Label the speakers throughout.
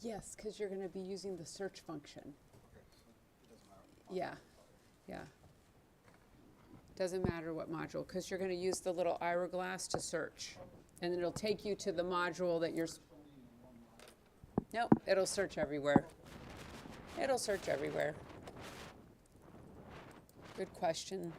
Speaker 1: Yes, because you're going to be using the search function.
Speaker 2: Okay, so it doesn't matter.
Speaker 1: Yeah, yeah. Doesn't matter what module, because you're going to use the little Ira glass to search. And it'll take you to the module that you're... Nope, it'll search everywhere. It'll search everywhere. Good question.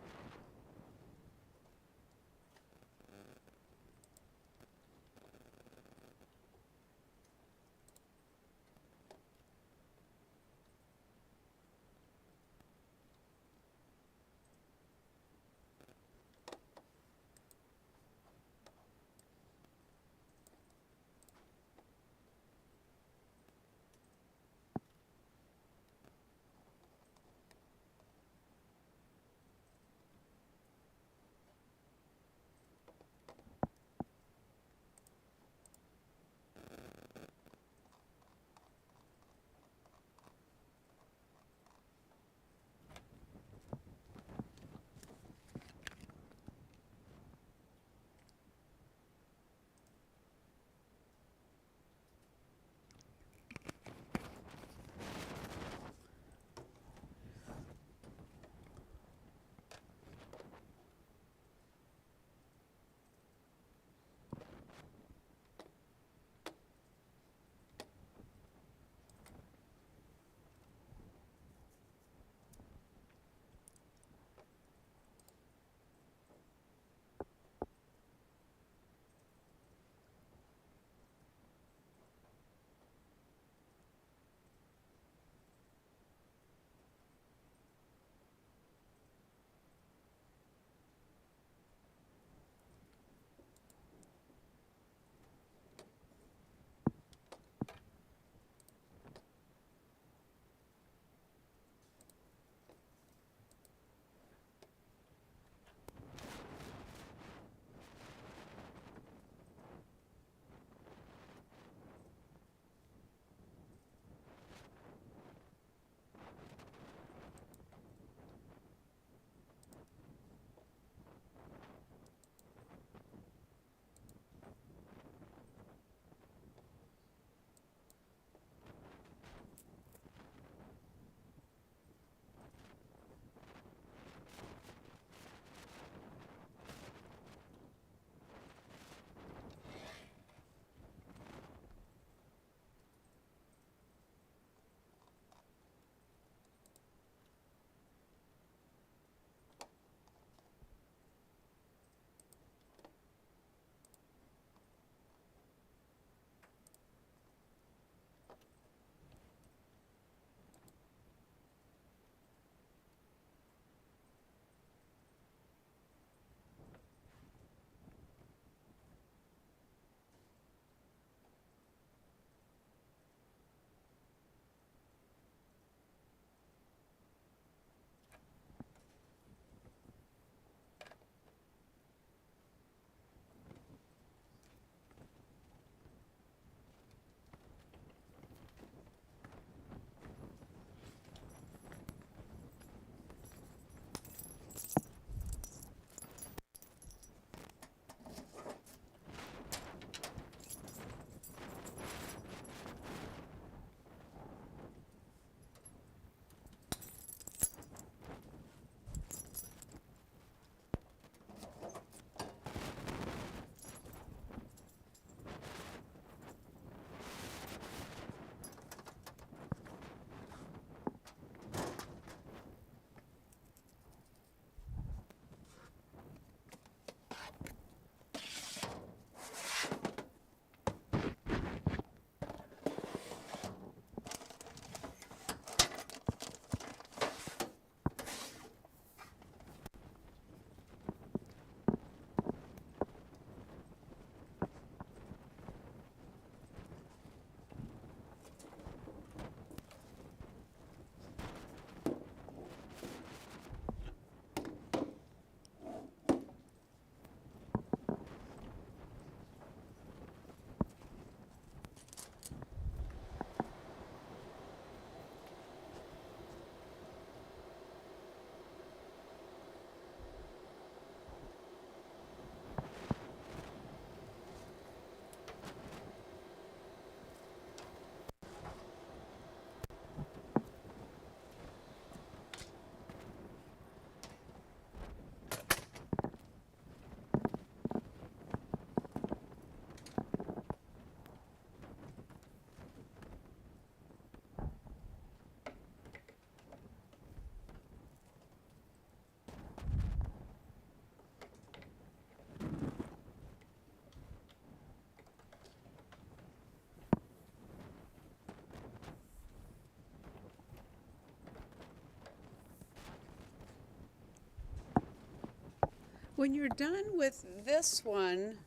Speaker 1: When you're done with this one,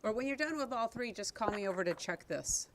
Speaker 1: or when you're done with all three, just call me over to check this.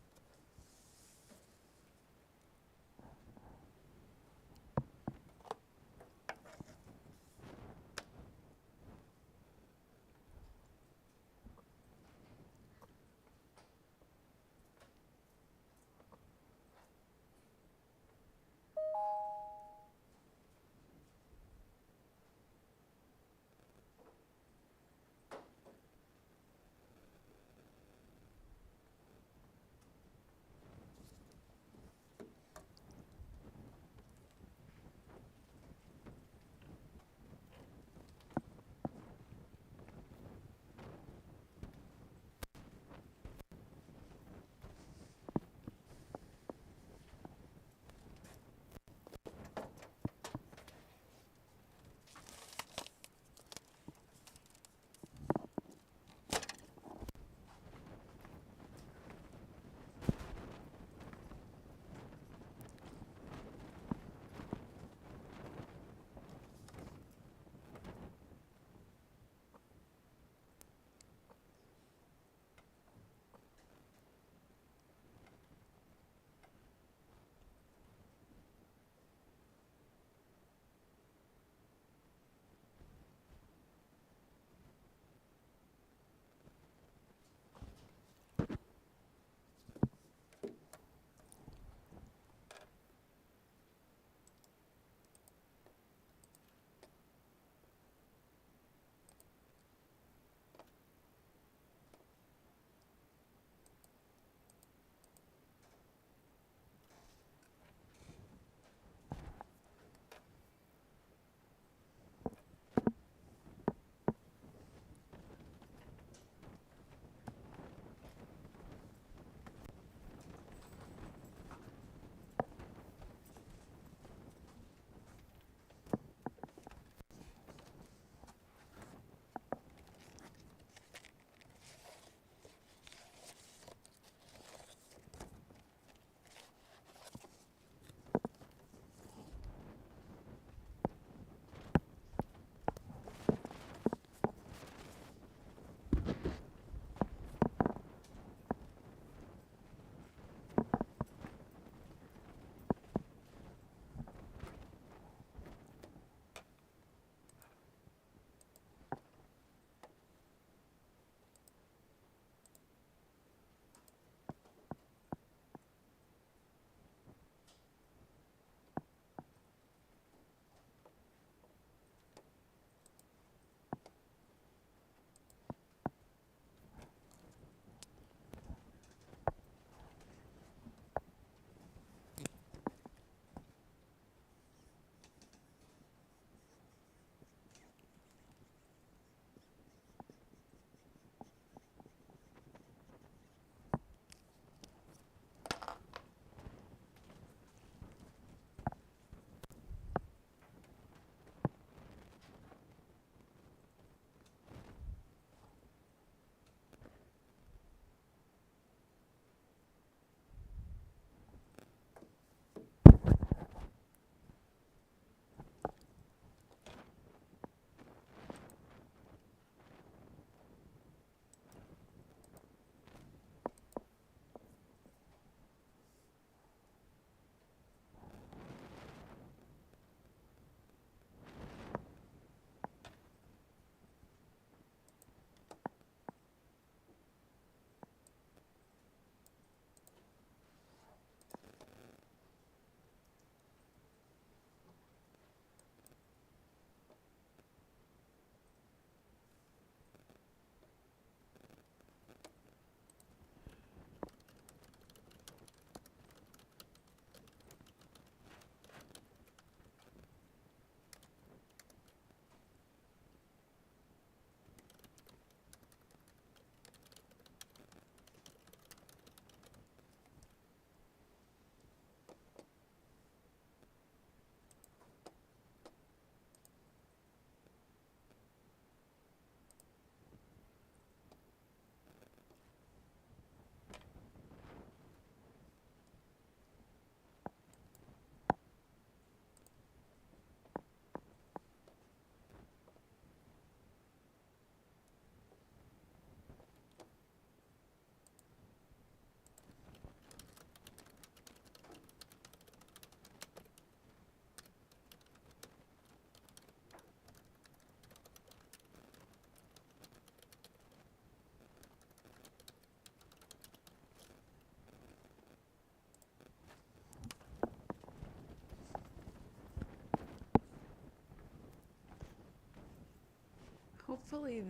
Speaker 1: hopefully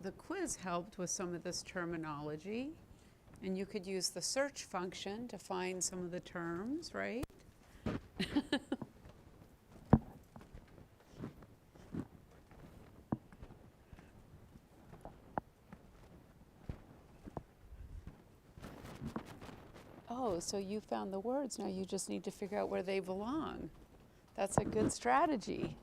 Speaker 1: the quiz helped with some of this terminology. And you could use the search function to find some of the terms, right? Oh, so you found the words. Now you just need to figure out where they belong. That's a good strategy.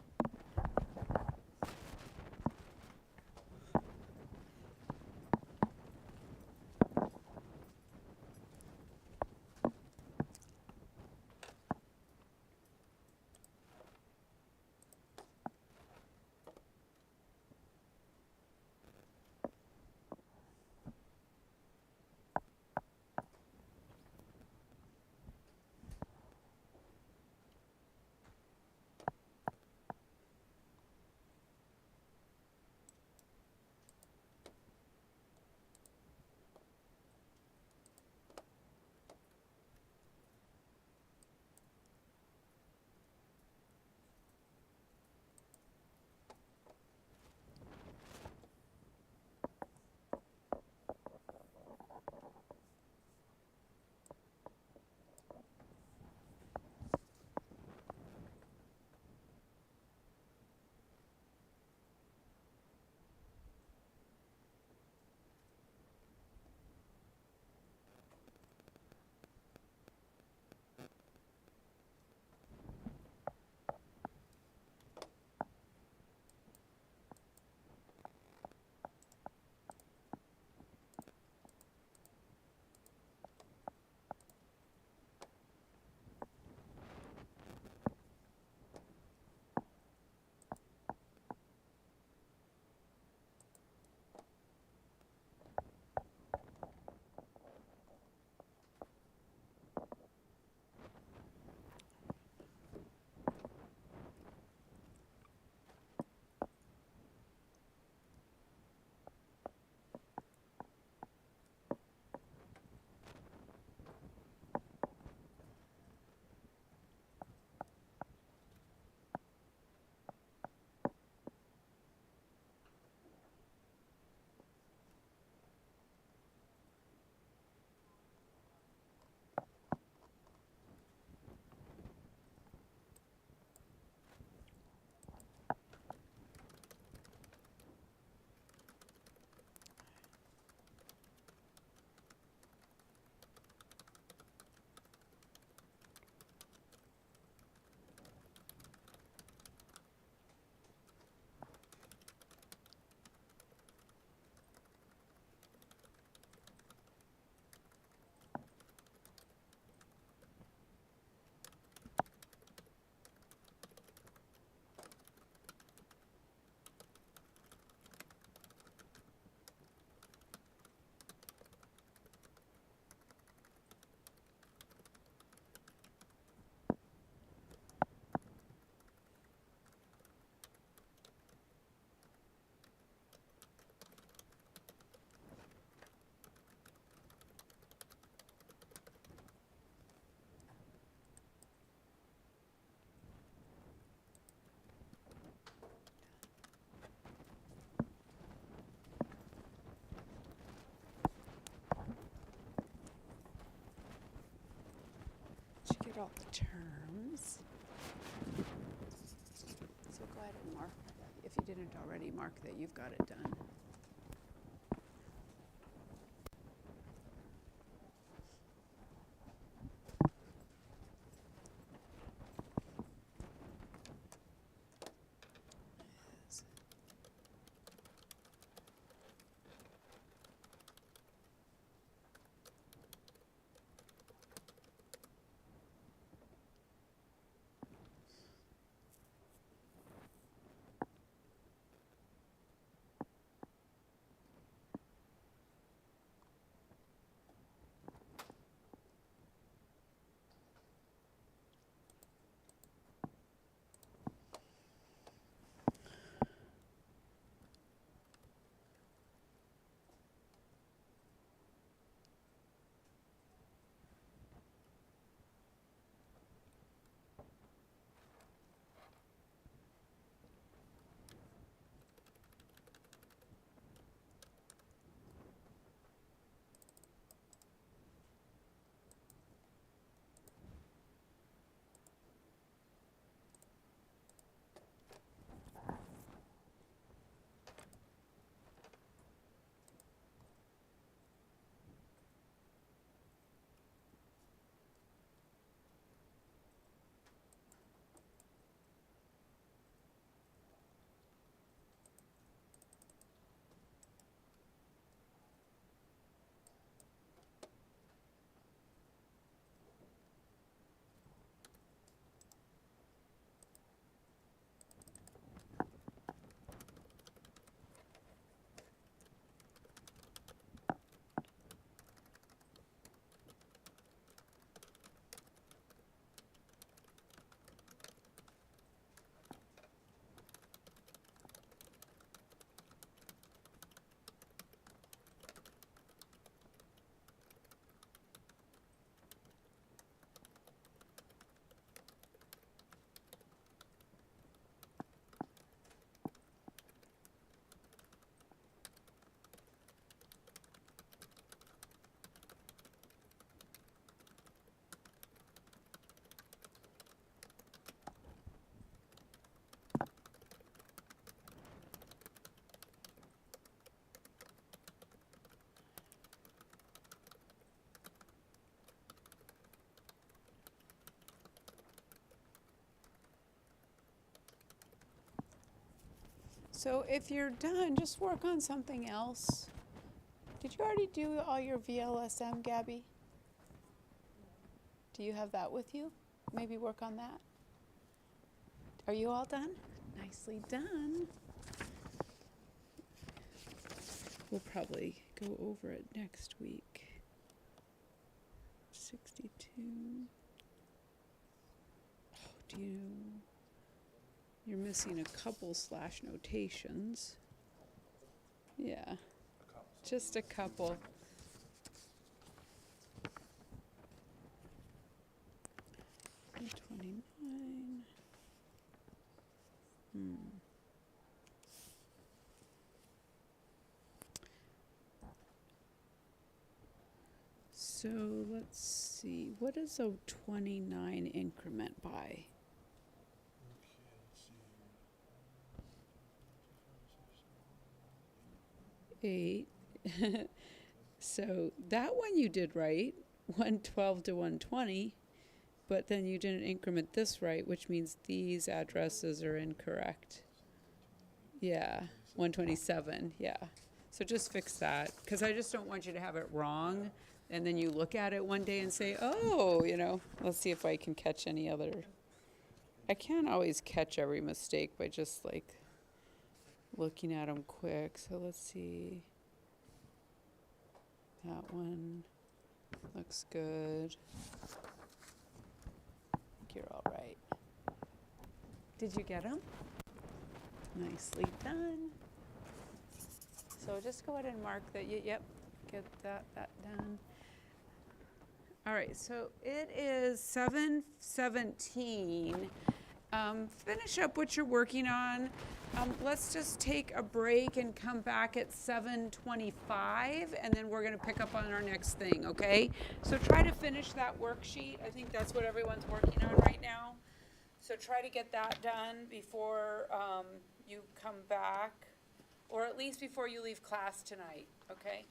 Speaker 1: Did you get all the terms? So go ahead and mark, if you didn't already, mark that you've got it done. So if you're done, just work on something else. Did you already do all your VLSM, Gabby? Do you have that with you? Maybe work on that. Are you all done? Nicely done. We'll probably go over it next week. 62. Oh, you're missing a couple slash notations. Yeah, just a couple. And 29. So let's see, what is a 29 increment by? Eight. So that one you did right, 112 to 120, but then you didn't increment this right, which means these addresses are incorrect. Yeah, 127, yeah. So just fix that, because I just don't want you to have it wrong, and then you look at it one day and say, oh, let's see if I can catch any other. I can't always catch every mistake by just like looking at them quick. So let's see. That one looks good. I think you're all right. Did you get them? Nicely done. So just go ahead and mark that you, yep, get that done. All right, so it is 7:17. Finish up what you're working on. Let's just take a break and come back at 7:25, and then we're going to pick up on our next thing, okay? So try to finish that worksheet. I think that's what everyone's working on right now. So try to get that done before you come back, or at least before you leave class tonight, okay?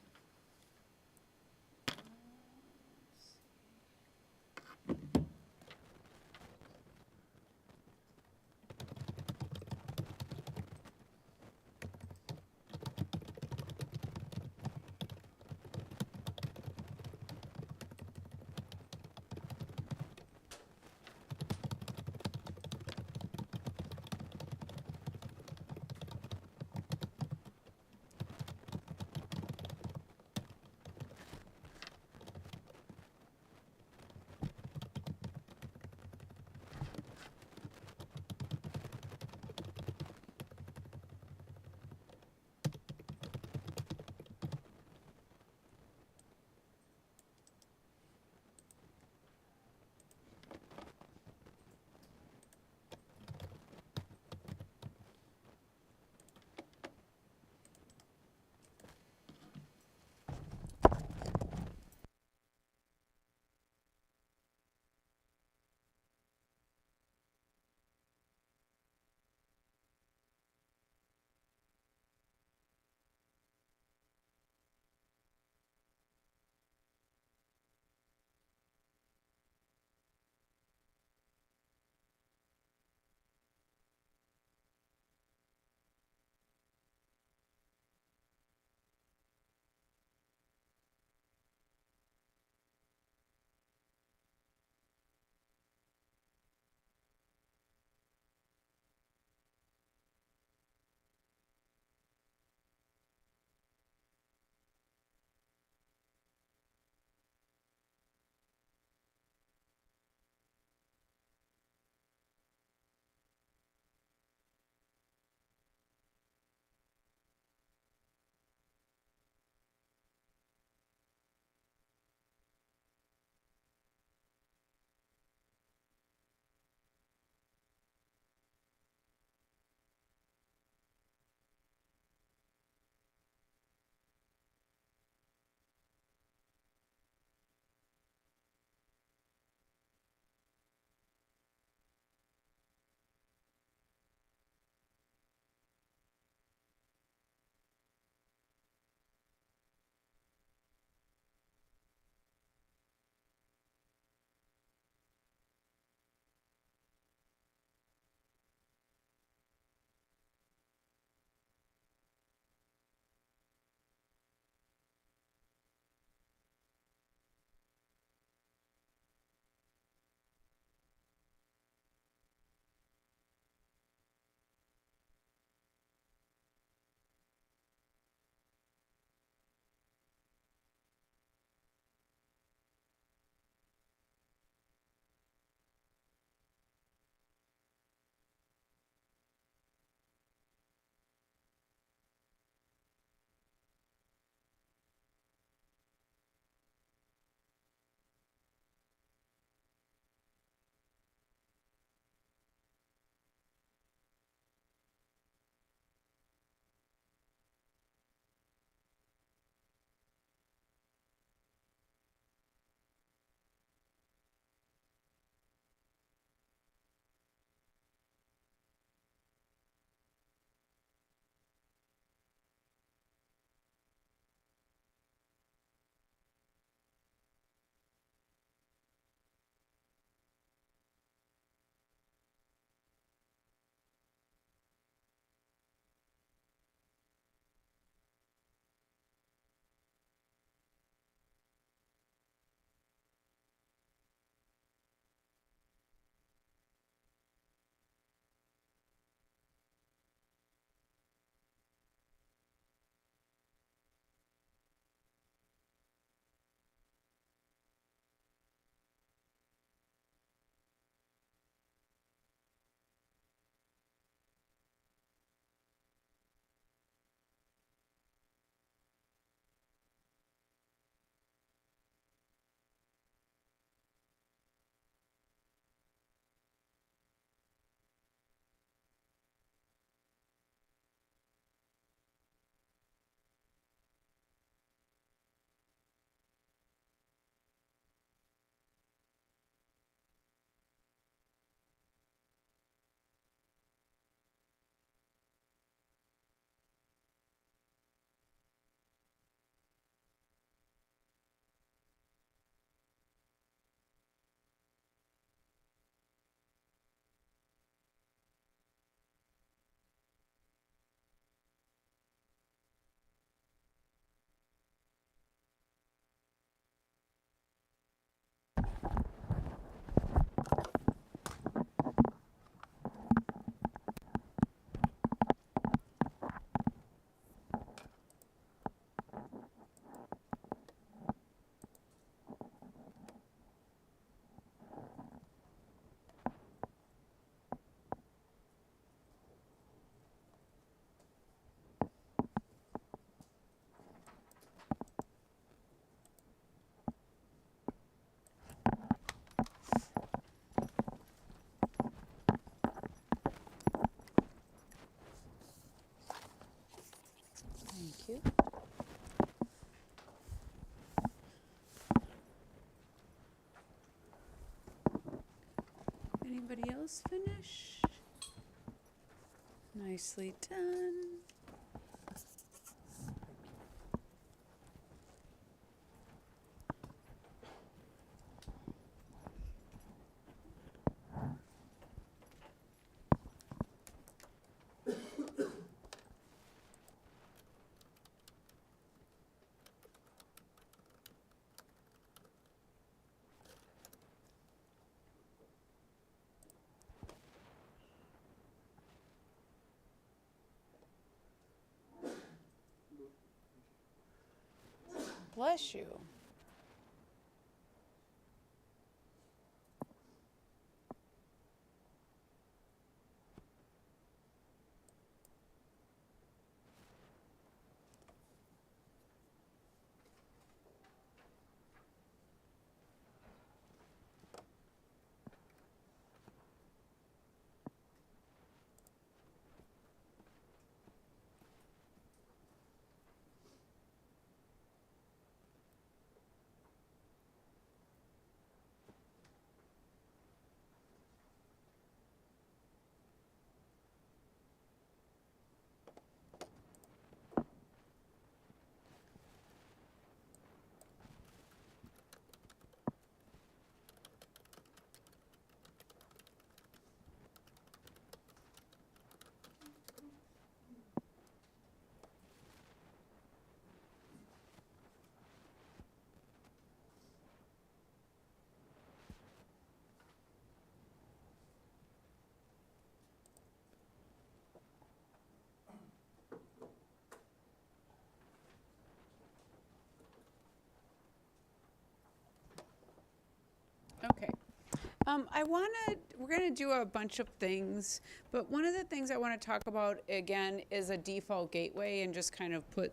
Speaker 1: you. Anybody else finish? Nicely done. Bless you. Okay. We're going to do a bunch of things, but one of the things I want to talk about again is a default gateway and just kind of put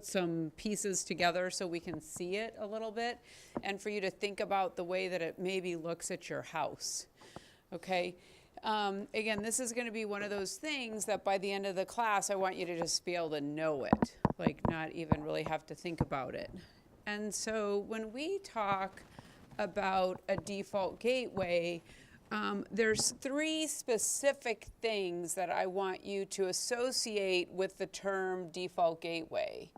Speaker 1: some pieces together so we can see it a little bit and for you to think about the way that it maybe looks at your house. Okay. Again, this is going to be one of those things that by the end of the class, I want you to just be able to know it, like not even really have to think about it. And so when we talk about a default gateway, there's 3 specific things that I want you to associate with the term default gateway.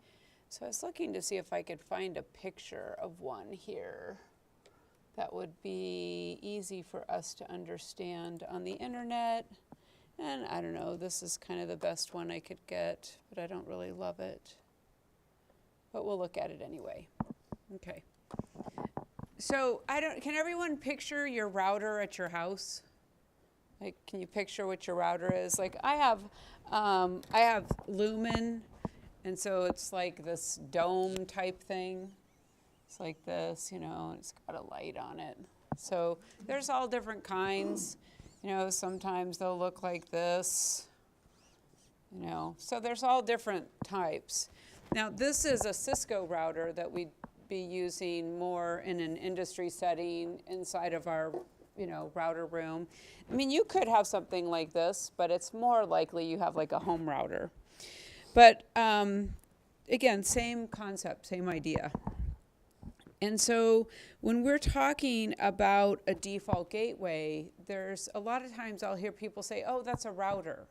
Speaker 1: So I was looking to see if I could find a picture of one here that would be easy for us to understand on the internet. And I don't know, this is kind of the best one I could get, but I don't really love it. But we'll look at it anyway. Okay. So can everyone picture your router at your house? Like, can you picture what your router is? Like I have Lumen, and so it's like this dome type thing. It's like this, you know, and it's got a light on it. So there's all different kinds, you know, sometimes they'll look like this, you know, so there's all different types. Now this is a Cisco router that we'd be using more in an industry setting inside of our, you know, router room. I mean, you could have something like this, but it's more likely you have like a home router. But again, same concept, same idea. And so when we're talking about a default gateway, there's a lot of times I'll hear people say, oh, that's a router.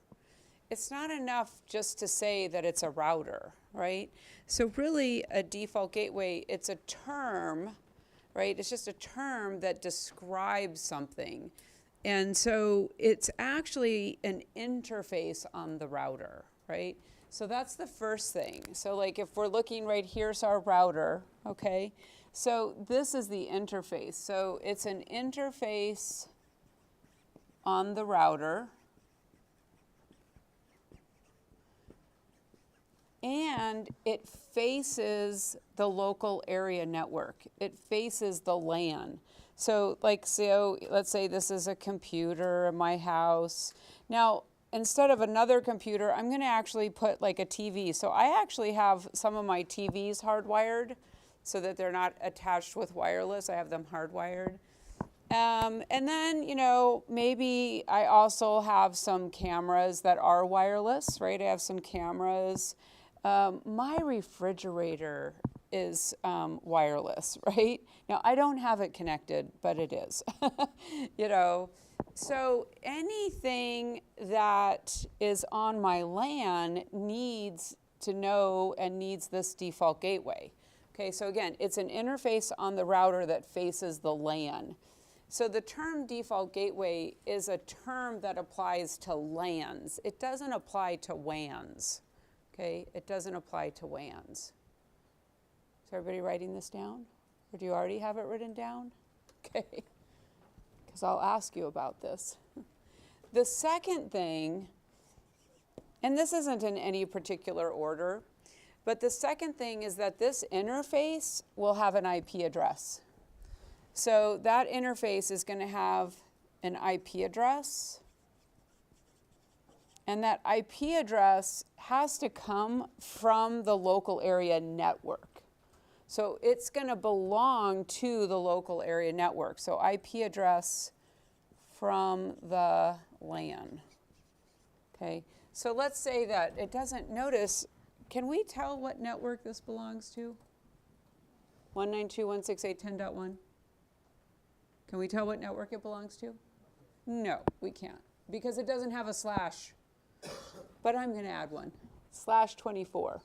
Speaker 1: It's not enough just to say that it's a router, right? So really a default gateway, it's a term, right? It's just a term that describes something. And so it's actually an interface on the router, right? So that's the first thing. So like if we're looking right, here's our router, okay? So this is the interface. So it's an interface on the router. And it faces the local area network. It faces the LAN. So let's say this is a computer in my house. Now, instead of another computer, I'm going to actually put like a TV. So I actually have some of my TVs hardwired so that they're not attached with wireless. I have them hardwired. And then, you know, maybe I also have some cameras that are wireless, right? I have some cameras. My refrigerator is wireless, right? Now, I don't have it connected, but it is, you know. So anything that is on my LAN needs to know and needs this default gateway. Okay, so again, it's an interface on the router that faces the LAN. So the term default gateway is a term that applies to LANs. It doesn't apply to WANs. Okay, it doesn't apply to WANs. Is everybody writing this down? Or do you already have it written down? Okay, because I'll ask you about this. The second thing, and this isn't in any particular order, but the second thing is that this interface will have an IP address. So that interface is going to have an IP address. And that IP address has to come from the local area network. So it's going to belong to the local area network. So IP address from the LAN. Okay, so let's say that it doesn't notice. Can we tell what network this belongs to? 192.168.10.1? Can we tell what network it belongs to? No, we can't, because it doesn't have a slash. But I'm going to add one, /24.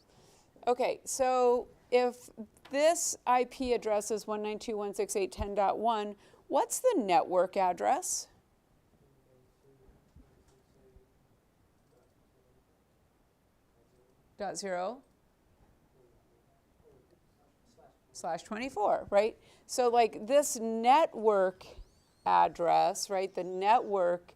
Speaker 1: Okay, so if this IP address is 192.168.10.1, what's the network address? .0 /24, right? So like this network address, right? The network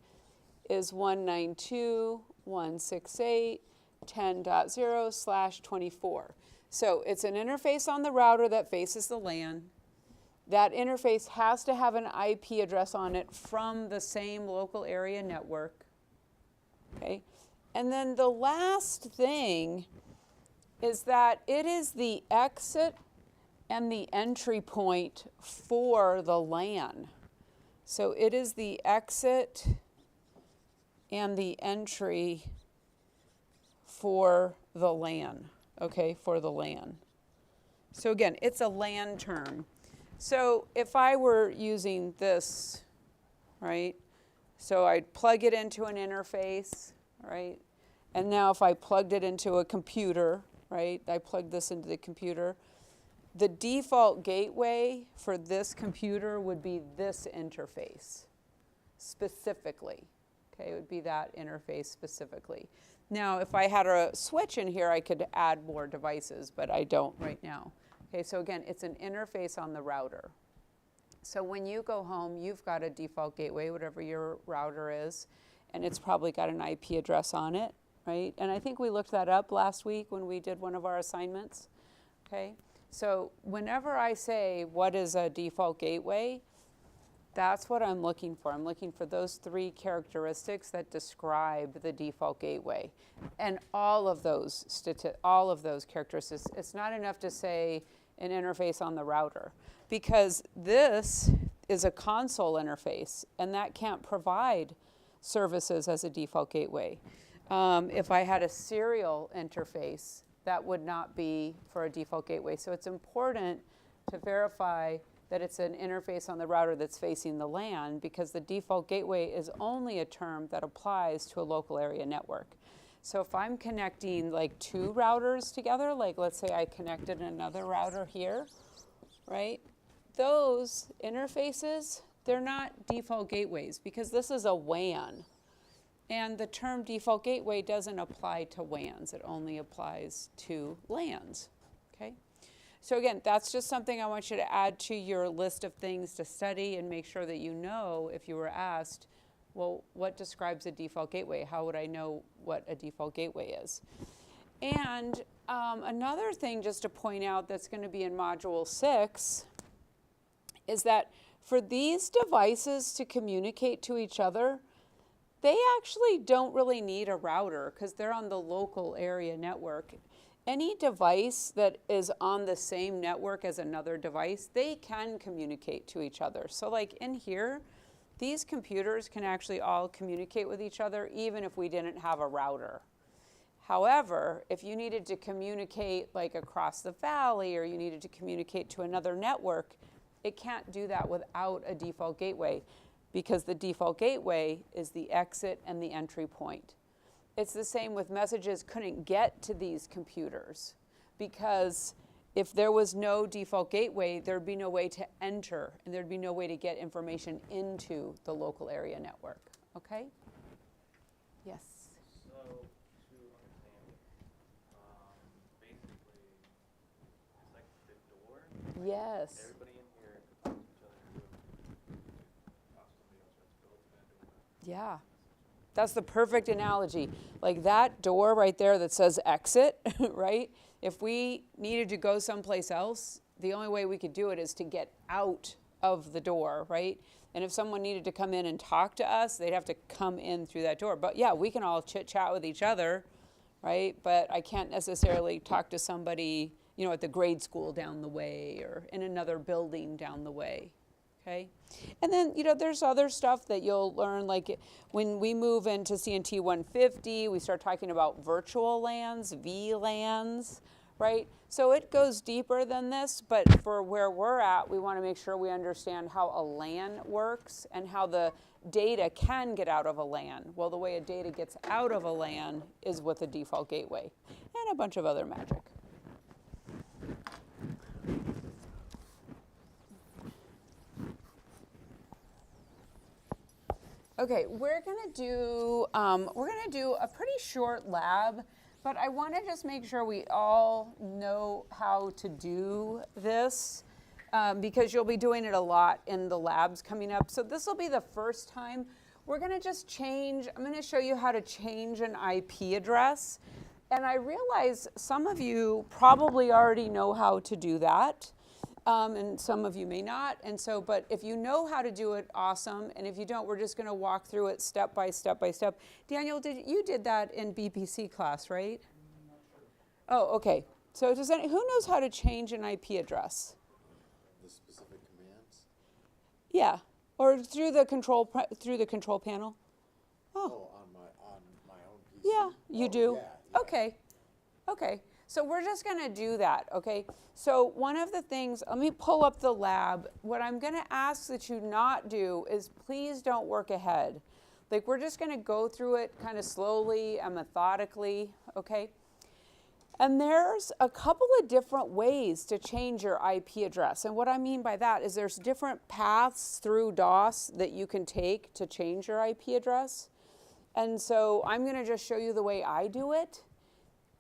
Speaker 1: is 192.168.10.0/24. So it's an interface on the router that faces the LAN. That interface has to have an IP address on it from the same local area network. Okay? And then the last thing is that it is the exit and the entry point for the LAN. So it is the exit and the entry for the LAN, okay, for the LAN. So again, it's a LAN term. So if I were using this, right, so I'd plug it into an interface, right, and now if I plugged it into a computer, right, I plugged this into the computer, the default gateway for this computer would be this interface specifically. Okay, it would be that interface specifically. Now, if I had a switch in here, I could add more devices, but I don't right now. Okay, so again, it's an interface on the router. So when you go home, you've got a default gateway, whatever your router is, and it's probably got an IP address on it, right? And I think we looked that up last week when we did one of our assignments, okay? So whenever I say, what is a default gateway, that's what I'm looking for. I'm looking for those three characteristics that describe the default gateway. And all of those characteristics. It's not enough to say an interface on the router, because this is a console interface, and that can't provide services as a default gateway. If I had a serial interface, that would not be for a default gateway. So it's important to verify that it's an interface on the router that's facing the LAN, because the default gateway is only a term that applies to a local area network. So if I'm connecting like two routers together, like let's say I connected another router here, right? Those interfaces, they're not default gateways, because this is a WAN. And the term default gateway doesn't apply to WANs. It only applies to LANs, okay? So again, that's just something I want you to add to your list of things to study and make sure that you know, if you were asked, well, what describes a default gateway? How would I know what a default gateway is? And another thing just to point out that's going to be in Module 6 is that for these devices to communicate to each other, they actually don't really need a router because they're on the local area network. Any device that is on the same network as another device, they can communicate to each other. So like in here, these computers can actually all communicate with each other even if we didn't have a router. However, if you needed to communicate like across the valley or you needed to communicate to another network, it can't do that without a default gateway because the default gateway is the exit and the entry point. It's the same with messages couldn't get to these computers because if there was no default gateway, there'd be no way to enter and there'd be no way to get information into the local area network, okay? Yes?
Speaker 3: So, to understand it, basically, it's like the door.
Speaker 1: Yes.
Speaker 3: Everybody in here can talk to each other and possibly else has to go to that door.
Speaker 1: Yeah. That's the perfect analogy. Like that door right there that says exit, right? If we needed to go someplace else, the only way we could do it is to get out of the door, right? And if someone needed to come in and talk to us, they'd have to come in through that door. But yeah, we can all chit chat with each other, right? But I can't necessarily talk to somebody, you know, at the grade school down the way or in another building down the way. Okay. And then, you know, there's other stuff that you'll learn, like when we move into CNT140, we start talking about virtual LANs, VLANs, right? So it goes deeper than this, but for where we're at, we want to make sure we understand how a LAN works and how the data can get out of a LAN. Well, the way a data gets out of a LAN is with a default gateway and a bunch of other magic. Okay, we're gonna do a pretty short lab, but I want to just make sure we all know how to do this because you'll be doing it a lot in the labs coming up. So this will be the first time. We're gonna just change. I'm gonna show you how to change an IP address, and I realize some of you probably already know how to do that. And some of you may not, and so, but if you know how to do it, awesome, and if you don't, we're just gonna walk through it step by step by step. Daniel, you did that in BPC class, right?
Speaker 2: I'm not sure.
Speaker 1: Oh, okay. So who knows how to change an IP address?
Speaker 4: The specific commands?
Speaker 1: Yeah, or through the control panel?
Speaker 4: Oh, on my own PC?
Speaker 1: Yeah, you
Speaker 4: Oh,
Speaker 1: do?
Speaker 4: yeah.
Speaker 1: Okay. So we're just gonna do that, okay? So one of the things, let me pull up the lab. What I'm gonna ask that you not do is please don't work ahead. Like we're just gonna go through it kind of slowly and methodically, okay? And there's a couple of different ways to change your IP address. And what I mean by that is there's different paths through DOS that you can take to change your IP address. And so I'm gonna just show you the way I do it.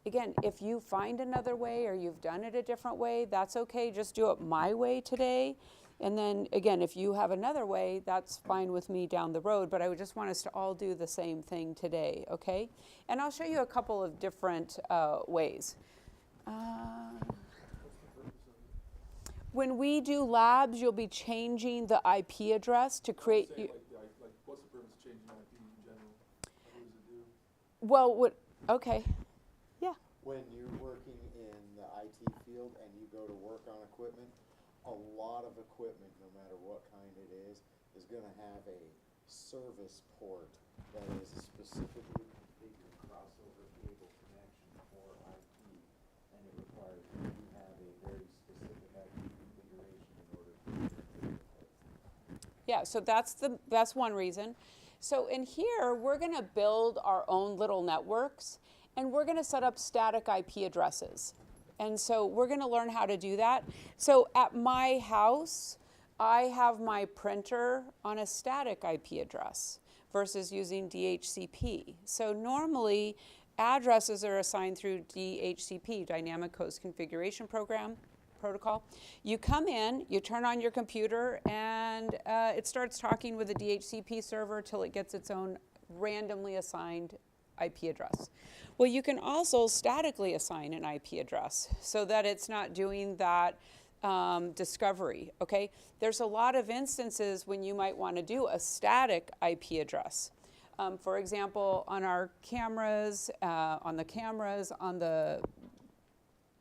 Speaker 1: Again, if you find another way or you've done it a different way, that's okay. Just do it my way today. And then again, if you have another way, that's fine with me down the road, but I would just want us to all do the same thing today, okay? And I'll show you a couple of different ways. When we do labs, you'll be changing the IP address to create.
Speaker 2: Like, what's the purpose of changing IP in general? What does it do?
Speaker 1: Well, okay.
Speaker 4: When you're working in the IT field and you go to work on equipment, a lot of equipment, no matter what kind it is gonna have a service port that is a specifically configured crossover cable connection for IP, and it requires that you have a very specific IP configuration in order to configure it.
Speaker 1: Yeah, so that's one reason. So in here, we're gonna build our own little networks, and we're gonna set up static IP addresses. And so we're gonna learn how to do that. So at my house, I have my printer on a static IP address versus using DHCP. So normally, addresses are assigned through DHCP, Dynamic Host Configuration Protocol. You come in, you turn on your computer, and it starts talking with the DHCP server till it gets its own randomly assigned IP address. Well, you can also statically assign an IP address so that it's not doing that discovery, okay? There's a lot of instances when you might want to do a static IP address. For example, on our cameras, on the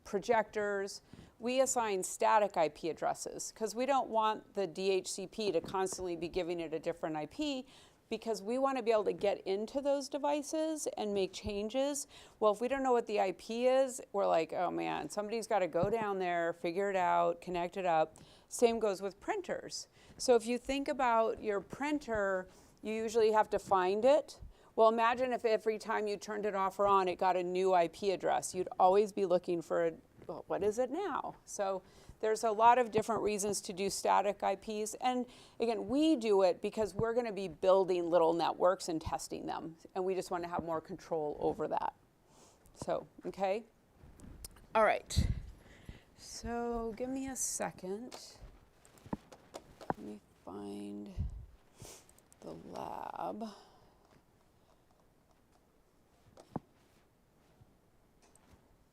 Speaker 1: projectors, we assign static IP addresses because we don't want the DHCP to constantly be giving it a different IP. because we want to be able to get into those devices and make changes. Well, if we don't know what the IP is, we're like, oh man, somebody's got to go down there, figure it out, connect it up. Same goes with printers. So if you think about your printer, you usually have to find it. Well, imagine if every time you turned it off or on, it got a new IP address. You'd always be looking for, well, what is it now? So there's a lot of different reasons to do static IPs. And again, we do it because we're going to be building little networks and testing them. And we just want to have more control over that. So, okay. All right. So give me a second. Let me find the lab.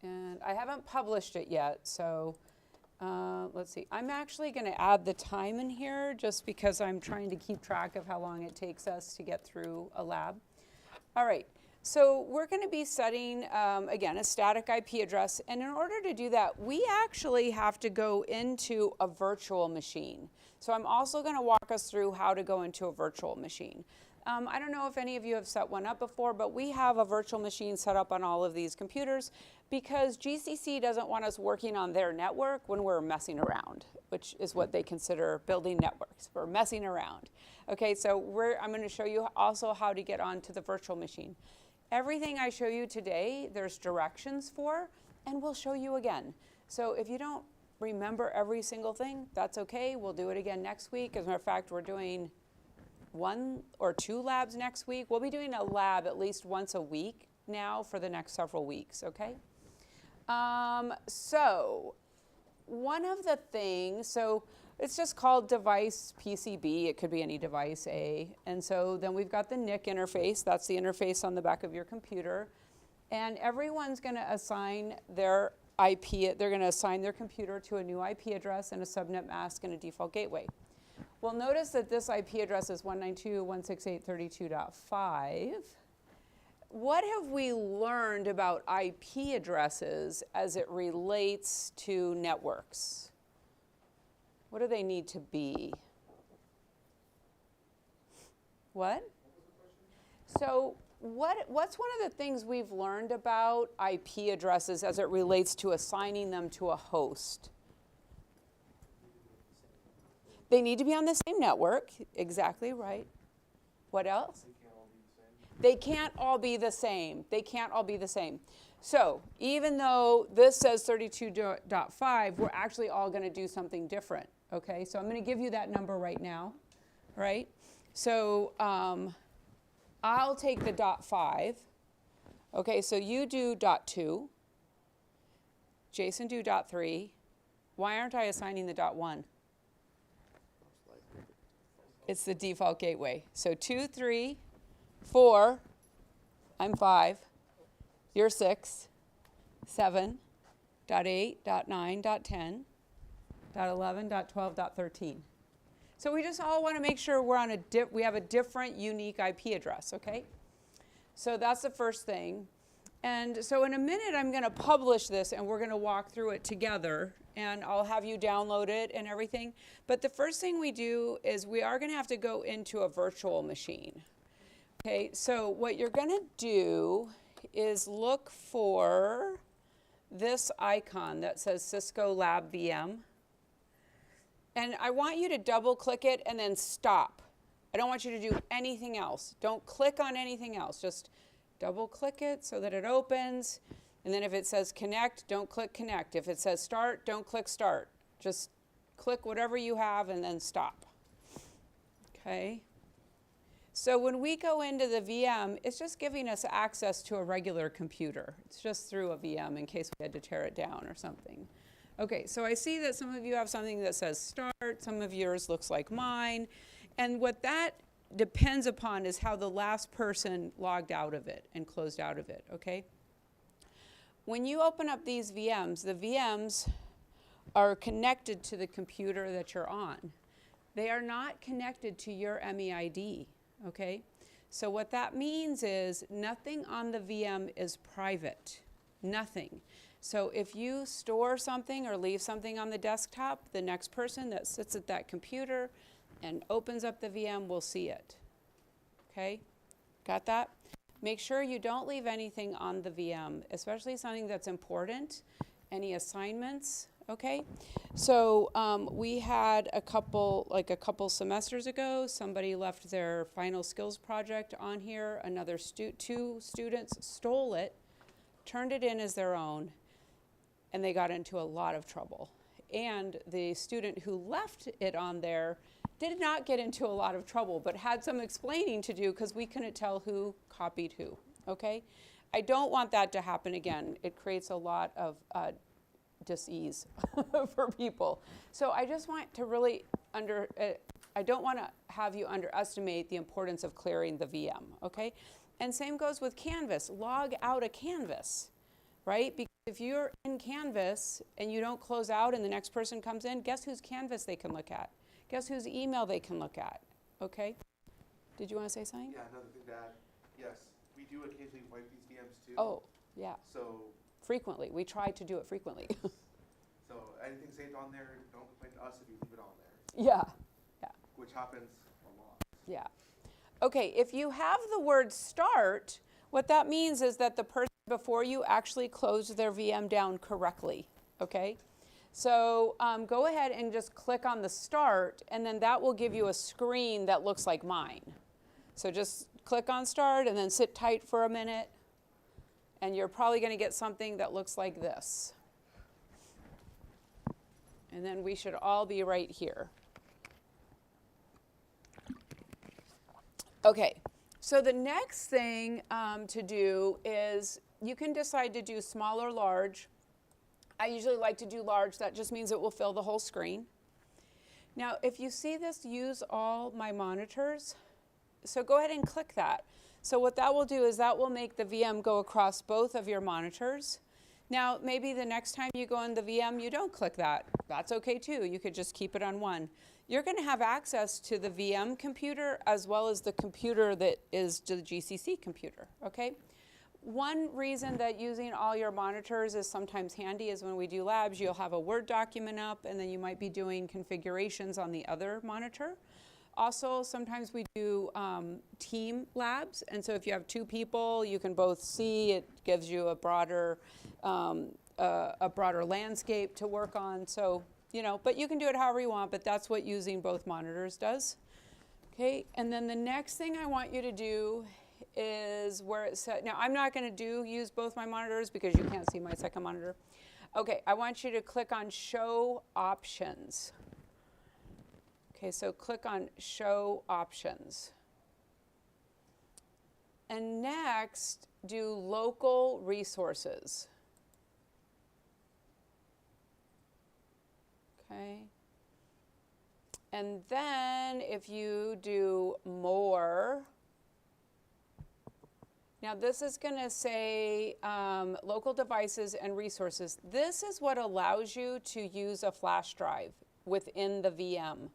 Speaker 1: And I haven't published it yet, so let's see. I'm actually going to add the time in here just because I'm trying to keep track of how long it takes us to get through a lab. All right, so we're going to be setting, again, a static IP address. And in order to do that, we actually have to go into a virtual machine. So I'm also going to walk us through how to go into a virtual machine. I don't know if any of you have set one up before, but we have a virtual machine set up on all of these computers because GCC doesn't want us working on their network when we're messing around, which is what they consider building networks. We're messing around. Okay, so I'm going to show you also how to get onto the virtual machine. Everything I show you today, there's directions for, and we'll show you again. So if you don't remember every single thing, that's okay. We'll do it again next week. As a matter of fact, we're doing 1 or 2 labs next week. We'll be doing a lab at least once a week now for the next several weeks, okay? So one of the things, so it's just called device PCB. It could be any device A. And so then we've got the NIC interface. That's the interface on the back of your computer. And everyone's going to assign their IP. They're going to assign their computer to a new IP address and a subnet mask and a default gateway. Well, notice that this IP address is 192.168.32.5. What have we learned about IP addresses as it relates to networks? What do they need to be? What? So what's one of the things we've learned about IP addresses as it relates to assigning them to a host? They need to be on the same network. Exactly right. What else? They can't all be the same. They can't all be the same. So even though this says 32.5, we're actually all going to do something different. Okay, so I'm going to give you that number right now, right? So I'll take the .5. Okay, so you do .2. Jason do .3. Why aren't I assigning the .1? It's the default gateway. So 2, 3, 4, I'm 5, you're 6, 7, .8, .9, .10, .11, .12, .13. So we just all want to make sure we're on we have a different unique IP address, okay? So that's the first thing. And so in a minute, I'm going to publish this, and we're going to walk through it together, and I'll have you download it and everything. But the first thing we do is we are going to have to go into a virtual machine. Okay, so what you're going to do is look for this icon that says Cisco Lab VM. And I want you to double click it and then stop. I don't want you to do anything else. Don't click on anything else. Just double click it so that it opens. And then if it says connect, don't click connect. If it says start, don't click start. Just click whatever you have and then stop. Okay? So when we go into the VM, it's just giving us access to a regular computer. It's just through a VM in case we had to tear it down or something. Okay, so I see that some of you have something that says start. Some of yours looks like mine. And what that depends upon is how the last person logged out of it and closed out of it, okay? When you open up these VMs, the VMs are connected to the computer that you're on. They are not connected to your MEID, okay? So what that means is nothing on the VM is private, nothing. So if you store something or leave something on the desktop, the next person that sits at that computer and opens up the VM will see it, Okay, got that? Make sure you don't leave anything on the VM, especially something that's important, any assignments, okay? So we had a couple semesters ago, somebody left their final skills project on here. Another two students stole it, turned it in as their own, and they got into a lot of trouble. And the student who left it on there did not get into a lot of trouble, but had some explaining to do because we couldn't tell who copied who, okay? I don't want that to happen again. It creates a lot of dis-ease for people. So I just want to really I don't want to have you underestimate the importance of clearing the VM, okay? And same goes with Canvas. Log out a Canvas, right? Because if you're in Canvas and you don't close out and the next person comes in, guess whose Canvas they can look at? Guess whose email they can look at, okay? Did you want to say something?
Speaker 3: Yeah, another thing to add, yes, we do occasionally wipe these VMs too.
Speaker 1: Oh, yeah,
Speaker 3: So,
Speaker 1: frequently. We try to do it frequently.
Speaker 3: so anything saved on there, don't complain to us if you leave it on there,
Speaker 1: Yeah,
Speaker 3: which happens a lot.
Speaker 1: yeah. Okay, if you have the word start, what that means is that the person before you actually closed their VM down correctly, okay? So go ahead and just click on the start, and then that will give you a screen that looks like mine. So just click on start and then sit tight for a minute, and you're probably going to get something that looks like this. And then we should all be right here. Okay, so the next thing to do is you can decide to do small or large. I usually like to do large. That just means it will fill the whole screen. Now, if you see this, use all my monitors. So go ahead and click that. So what that will do is that will make the VM go across both of your monitors. Now, maybe the next time you go in the VM, you don't click that. That's okay too. You could just keep it on one. You're going to have access to the VM computer as well as the computer that is the GCC computer, okay? One reason that using all your monitors is sometimes handy is when we do labs, you'll have a Word document up and then you might be doing configurations on the other monitor. Also, sometimes we do team labs, and so if you have two people, you can both see. It gives you a broader landscape to work on. So, you know, but you can do it however you want, but that's what using both monitors does. Okay, and then the next thing I want you to do is where it says, now I'm not going to use both my monitors because you can't see my second monitor. Okay, I want you to click on Show Options. Okay, so click on Show Options. And next, do Local Resources. Okay. And then if you do More, now this is going to say local devices and resources. This is what allows you to use a flash drive within the VM.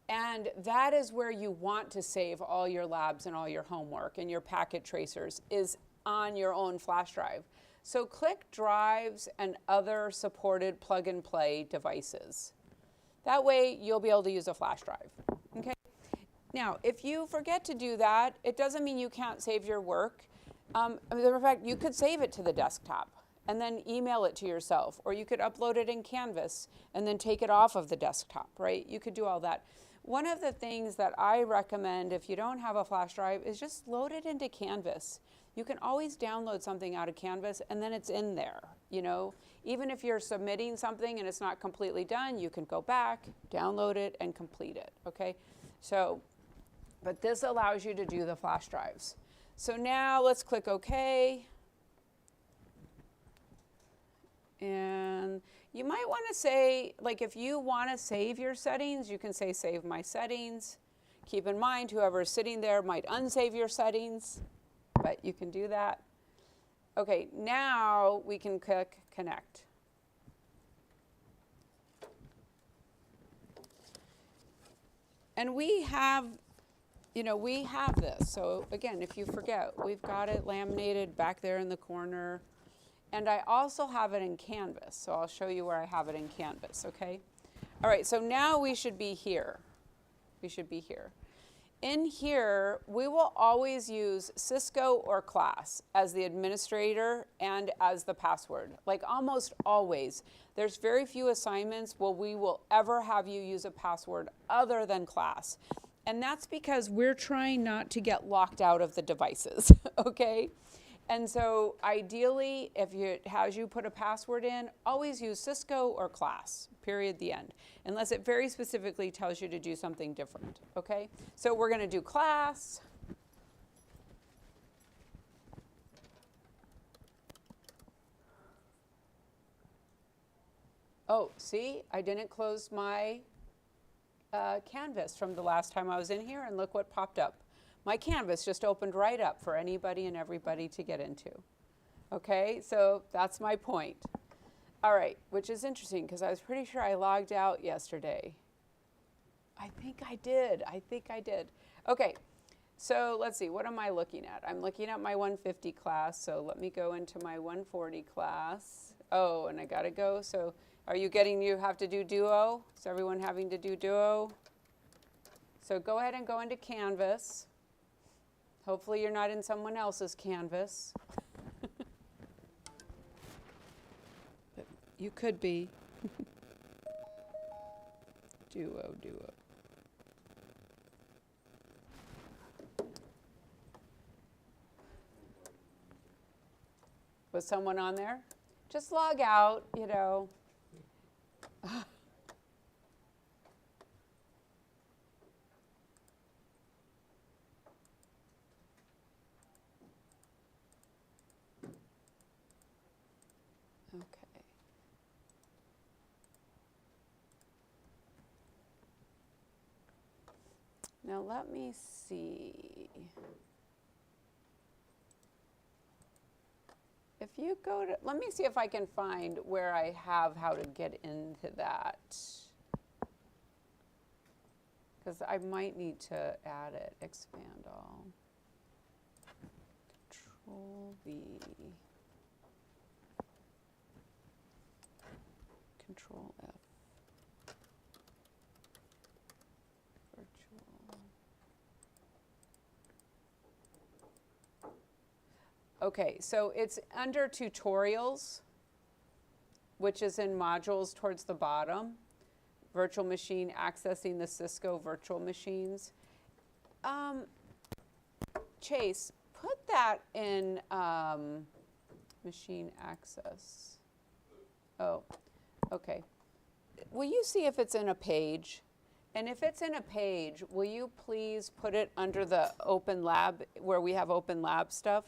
Speaker 1: And that is where you want to save all your labs and all your homework and your packet tracers is on your own flash drive. So click Drives and Other Supported Plug-and-Play Devices. That way you'll be able to use a flash drive. Okay. Now, if you forget to do that, it doesn't mean you can't save your work. As a matter of fact, you could save it to the desktop and then email it to yourself, or you could upload it in Canvas and then take it off of the desktop, right? You could do all that. One of the things that I recommend if you don't have a flash drive is just load it into Canvas. You can always download something out of Canvas and then it's in there, you know? Even if you're submitting something and it's not completely done, you can go back, download it, and complete it, okay? So, but this allows you to do the flash drives. So now let's click OK. And you might want to say, like if you want to save your settings, you can say Save My Settings. Keep in mind, whoever is sitting there might unsave your settings, but you can do that. Okay, now we can click Connect. And we have, you know, we have this. So again, if you forget, we've got it laminated back there in the corner. And I also have it in Canvas. So I'll show you where I have it in Canvas, okay? All right, so now we should be here. We should be here. in here, we will always use Cisco or class as the administrator and as the password, like almost always. There's very few assignments where we will ever have you use a password other than class. And that's because we're trying not to get locked out of the devices, okay? And so ideally, if it has you put a password in, always use Cisco or class, period, the end. Unless it very specifically tells you to do something different, okay? So we're gonna do class. Oh, see, I didn't close my canvas from the last time I was in here, and look what popped up. My canvas just opened right up for anybody and everybody to get into. Okay, so that's my point. All right, which is interesting because I was pretty sure I logged out yesterday. I think I did. Okay, so let's see, what am I looking at? I'm looking at my 150 class, so let me go into my 140 class. Oh, and I gotta go, so are you have to do Duo? Is everyone having to do Duo? So go ahead and go into Canvas. Hopefully you're not in someone else's canvas. But you could be. Duo. Was someone on there? Just log out, you know. Okay. Now let me see. If you go to, let me see if I can find where I have how to get into that. Because I might need to add it, expand all. Control V. Control F. Virtual. Okay, so it's under tutorials, which is in modules towards the bottom. Virtual machine, accessing the Cisco virtual machines. Chase, put that in machine access. Oh, okay. Will you see if it's in a page? And if it's in a page, will you please put it under the open lab, where we have open lab stuff?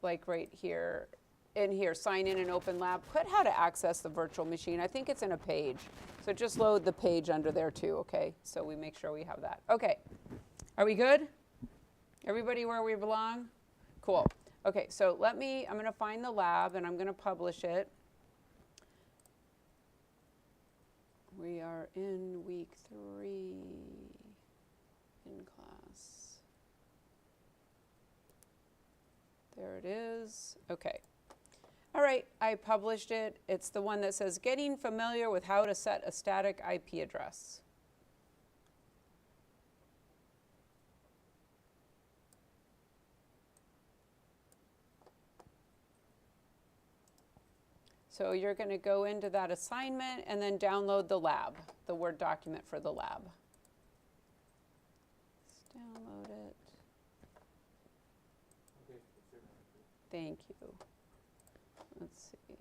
Speaker 1: Like right here, in here, sign in and open lab. Put how to access the virtual machine. I think it's in a page. So just load the page under there too, okay? So we make sure we have that. Okay, are we good? Everybody where we belong? Cool. Okay, so I'm gonna find the lab and I'm gonna publish it. We are in week 3 in class. There it is. Okay. All right, I published it. It's the one that says getting familiar with how to set a static IP address. So you're going to go into that assignment and then download the lab, the Word document for the lab. Let's download it.
Speaker 2: Okay, that's it.
Speaker 1: Thank you. Let's see.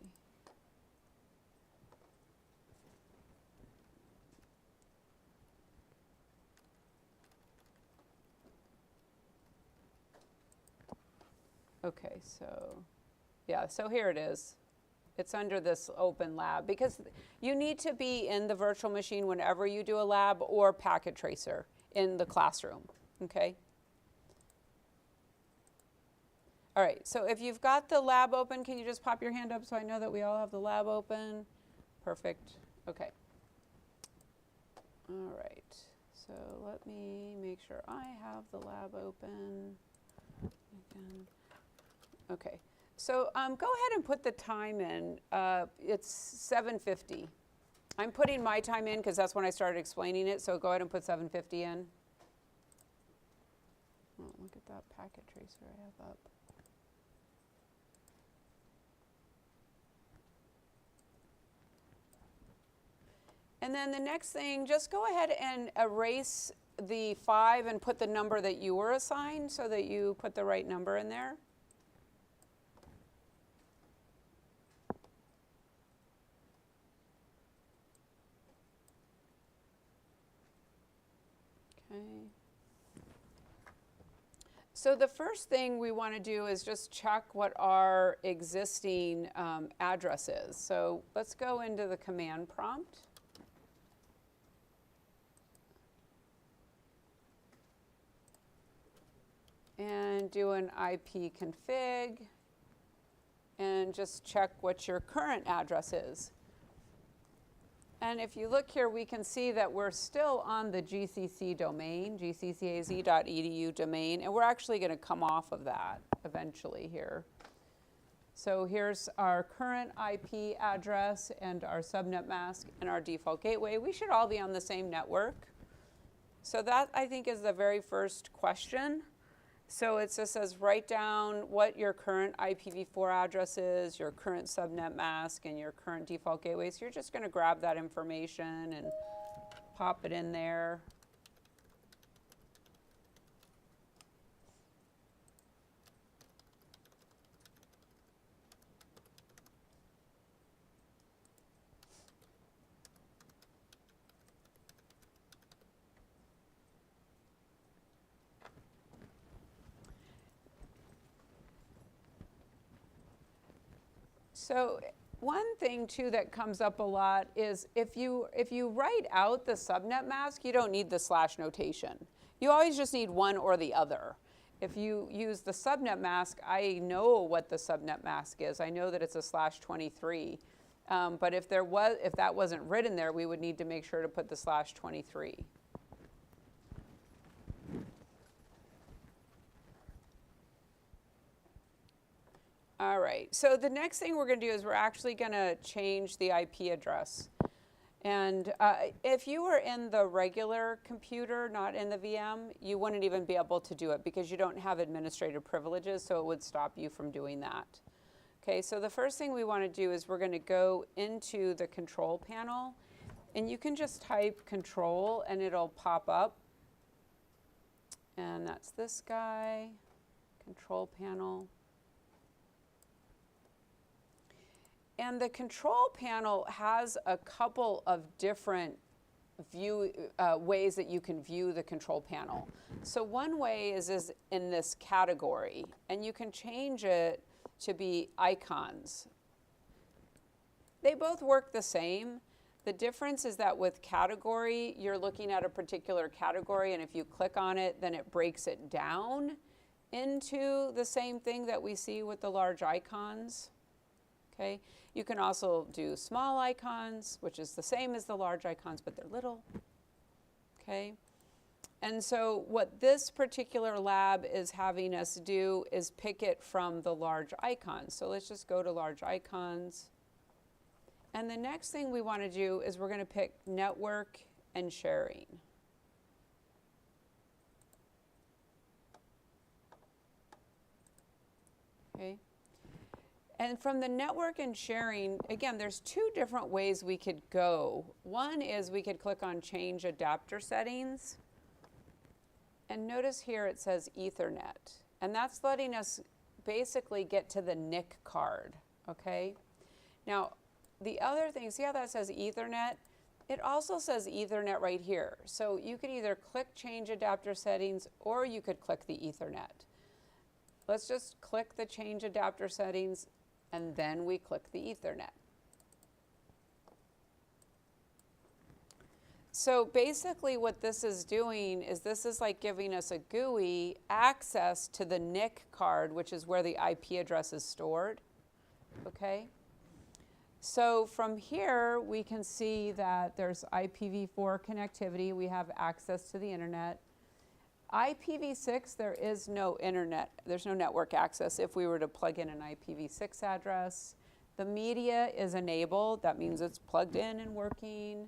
Speaker 1: Okay, so yeah, so here it is. It's under this open lab because you need to be in the virtual machine whenever you do a lab or packet tracer in the classroom, okay? All right, so if you've got the lab open, can you just pop your hand up so I know that we all have the lab open? Perfect, okay. All right, so let me make sure I have the lab open. Again. Okay, so go ahead and put the time in. It's 7:50. I'm putting my time in because that's when I started explaining it, so go ahead and put 7:50 in. that packet tracer I have up. And then the next thing, just go ahead and erase the 5 and put the number that you were assigned so that you put the right number in there. Okay. So the first thing we want to do is just check what our existing address is. So let's go into the command prompt. And do an IP config and just check what your current address is. And if you look here, we can see that we're still on the GCC domain, gccaz.edu domain, and we're actually going to come off of that eventually here. So here's our current IP address and our subnet mask and our default gateway. We should all be on the same network. So that, I think, is the very first question. So it just says write down what your current IPv4 address is, your current subnet mask, and your current default gateway. So you're just going to grab that information and pop it in there. So one thing too that comes up a lot is if you write out the subnet mask, you don't need the slash notation. You always just need one or the other. If you use the subnet mask, I know what the subnet mask is. I know that it's a /23. But if that wasn't written there, we would need to make sure to put the /23. All right, so the next thing we're going to do is we're actually going to change the IP address. And if you were in the regular computer, not in the VM, you wouldn't even be able to do it because you don't have administrative privileges, so it would stop you from doing that. Okay, so the first thing we want to do is we're going to go into the control panel, and you can just type control and it'll pop up. And that's this guy, control panel. And the control panel has a couple of different ways that you can view the control panel. So one way is in this category, and you can change it to be icons. They both work the same. The difference is that with category, you're looking at a particular category, and if you click on it, then it breaks it down into the same thing that we see with the large icons. Okay. You can also do small icons, which is the same as the large icons, but they're little. Okay. And so what this particular lab is having us do is pick it from the large icons. So let's just go to large icons. And the next thing we want to do is we're going to pick network and sharing. Okay. And from the network and sharing, again, there's two different ways we could go. One is we could click on change adapter settings. And notice here it says Ethernet. And that's letting us basically get to the NIC card, okay? Now, the other thing, see how that says Ethernet? It also says Ethernet right here. So you could either click change adapter settings or you could click the Ethernet. Let's just click the change adapter settings and then we click the Ethernet. So basically what this is doing is this is like giving us a GUI access to the NIC card, which is where the IP address is stored, okay? So from here, we can see that there's IPv4 connectivity. We have access to the internet. IPv6, there is no internet. There's no network access if we were to plug in an IPv6 address. The media is enabled. That means it's plugged in and working.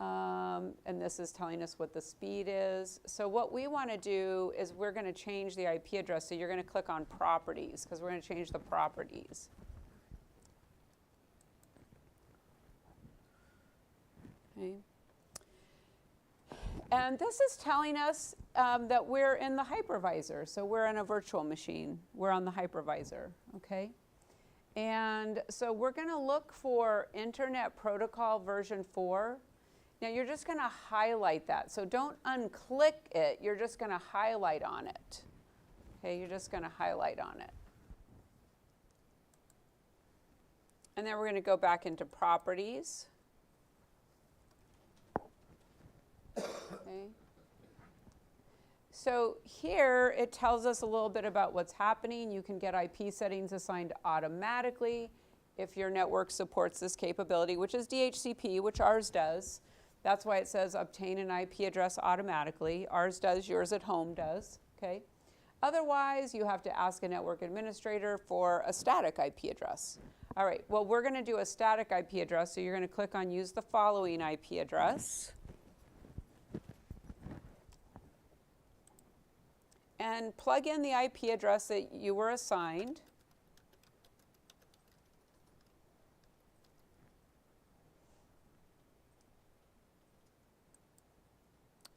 Speaker 1: And this is telling us what the speed is. So what we want to do is we're going to change the IP address. So you're going to click on properties because we're going to change the properties. Okay. And this is telling us that we're in the hypervisor. So we're in a virtual machine. We're on the hypervisor, okay? And so we're going to look for Internet Protocol version 4. Now you're just going to highlight that. So don't unclick it. You're just going to highlight on it. Okay, you're just going to highlight on it. And then we're going to go back into properties. Okay. So here it tells us a little bit about what's happening. You can get IP settings assigned automatically if your network supports this capability, which is DHCP, which ours does. That's why it says obtain an IP address automatically. Ours does, yours at home does, okay? Otherwise, you have to ask a network administrator for a static IP address. All right, well, we're going to do a static IP address, so you're going to click on use the following IP address. And plug in the IP address that you were assigned.